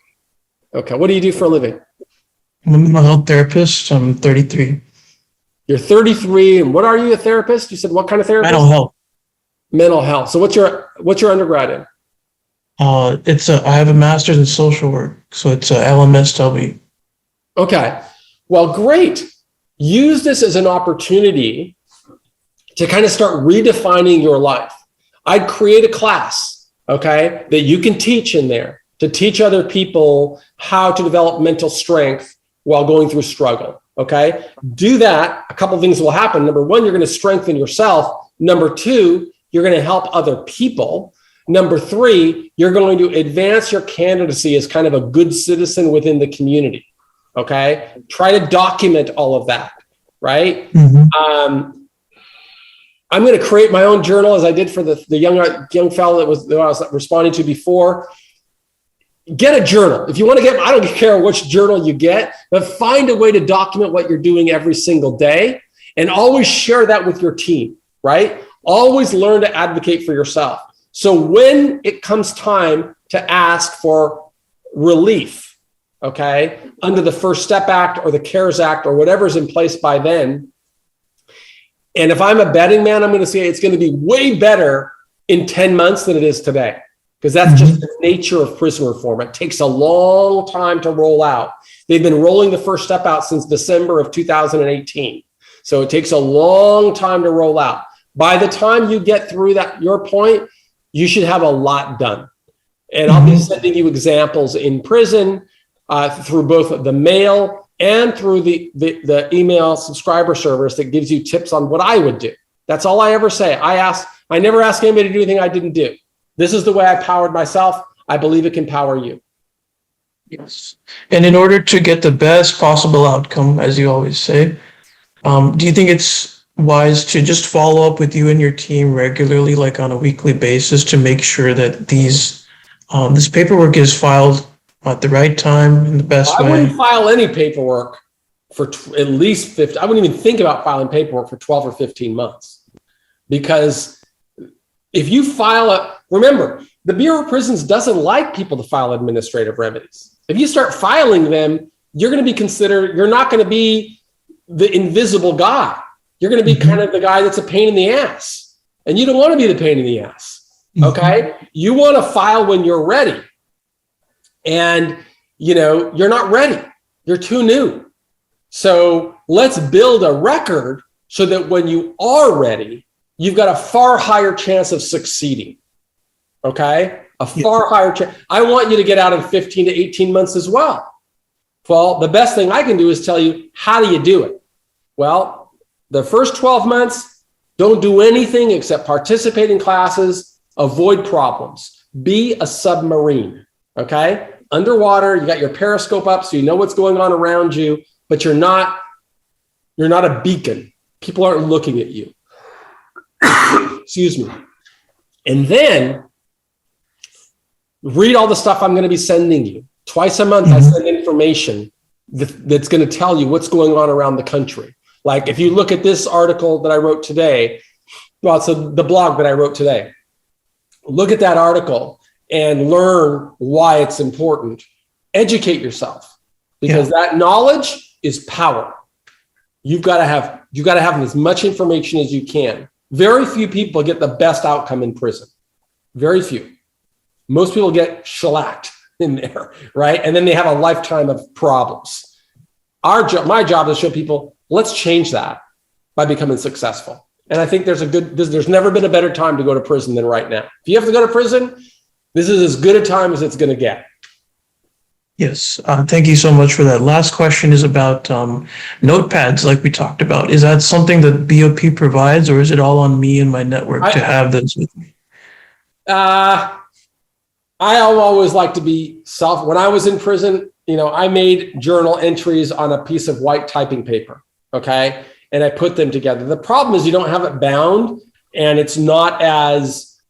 Okay. What do you do for a living? I'm a mental health therapist. I'm 33. You're 33. And what are you, a therapist? You said what kind of therapist? Mental health. Mental health. So what's your undergrad in? I have a master's in social work. So it's a LMSW. Okay. Well, great. Use this as an opportunity to kind of start redefining your life. I'd create a class, okay, that you can teach in there to teach other people how to develop mental strength while going through struggle, okay? Do that, a couple of things will happen. Number one, you're going to strengthen yourself. Number two, you're going to help other people. Number three, you're going to advance your candidacy as kind of a good citizen within the community, okay? Try to document all of that, right? I'm going to create my own journal as I did for the young fellow that I was responding to before. Get a journal. If you want to get, I don't care which journal you get, but find a way to document what you're doing every single day and always share that with your team, right? Always learn to advocate for yourself. So when it comes time to ask for relief, okay, under the First Step Act or the CARES Act or whatever's in place by then, and if I'm a betting man, I'm going to say it's going to be way better in 10 months than it is today, because that's just the nature of prison reform. It takes a long time to roll out. They've been rolling the First Step out since December of 2018. So it takes a long time to roll out. By the time you get through that, your point, you should have a lot done. And I'll be sending you examples in prison through both the mail and through the email subscriber service that gives you tips on what I would do. That's all I ever say. I never ask anybody to do anything I didn't do. This is the way I powered myself. I believe it can power you. Yes. And in order to get the best possible outcome, as you always say, do you think it's wise to just follow up with you and your team regularly, like on a weekly basis, to make sure that this paperwork is filed at the right time in the best way? I wouldn't file any paperwork for at least 50. I wouldn't even think about filing paperwork for 12 or 15 months. Because if you file remember, the Bureau of Prisons doesn't like people to file administrative remedies. If you start filing them, you're going to be considered, you're not going to be the invisible guy. You're going to be kind of the guy that's a pain in the ass. And you don't want to be the pain in the ass. Okay? You want to file when you're ready. And, you're not ready. You're too new. So let's build a record so that when you are ready, you've got a far higher chance of succeeding. Okay? A far higher chance. I want you to get out in 15 to 18 months as well. Well, the best thing I can do is tell you, how do you do it? Well, the first 12 months, don't do anything except participate in classes, avoid problems, be a submarine. Okay? Underwater, you got your periscope up so you know what's going on around you, but you're not a beacon. People aren't looking at you. Excuse me. And then read all the stuff I'm going to be sending you. Twice a month, I send information that's going to tell you what's going on around the country. Like if you look at this article that I wrote today, well, so the blog that I wrote today, look at that article and learn why it's important. Educate yourself, because that knowledge is power. You've got to have as much information as you can. Very few people get the best outcome in prison. Very few. Most people get shellacked in there, right? And then they have a lifetime of problems. My job is to show people, let's change that by becoming successful. And I think there's never been a better time to go to prison than right now. If you have to go to prison, this is as good a time as it's going to get. Yes. Thank you so much for that. Last question is about notepads, like we talked about. Is that something that BOP provides, or is it all on me and my network to have those with me? I always like to be when I was in prison, I made journal entries on a piece of white typing paper. Okay. And I put them together. The problem is you don't have it bound, and it's not as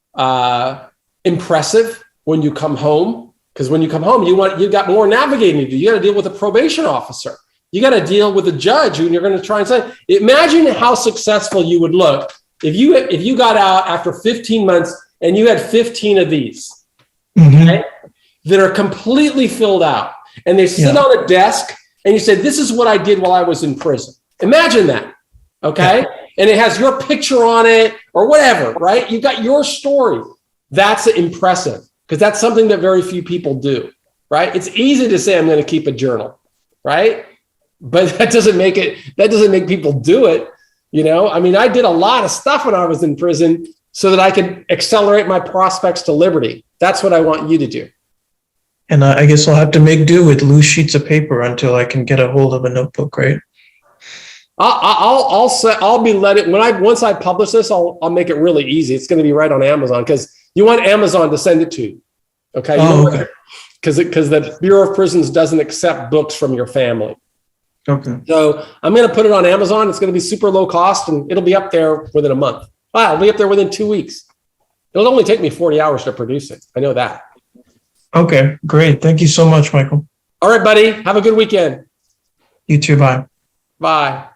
impressive when you come home, because when you come home, you've got more navigating to do. You got to deal with a probation officer. You got to deal with a judge who you're going to try and say. Imagine how successful you would look if you got out after 15 months and you had 15 of these, okay, that are completely filled out, and they sit on a desk, and you say, "This is what I did while I was in prison." Imagine that, okay? And it has your picture on it or whatever, right? You've got your story. That's impressive, because that's something that very few people do, right? It's easy to say, I'm going to keep a journal, right? But that doesn't make people do it. I did a lot of stuff when I was in prison so that I could accelerate my prospects to liberty. That's what I want you to do. And I guess I'll have to make do with loose sheets of paper until I can get a hold of a notebook, right? I'll be letting once I publish this, I'll make it really easy. It's going to be right on Amazon because you want Amazon to send it to you. Okay. Okay. Because the Bureau of Prisons doesn't accept books from your family. Okay. So I'm going to put it on Amazon. It's going to be super low cost and it'll be up there within a month. It'll be up there within 2 weeks. It'll only take me 40 hours to produce it. I know that. Okay, great. Thank you so much, Michael. All right, buddy. Have a good weekend. You too. Bye. Bye.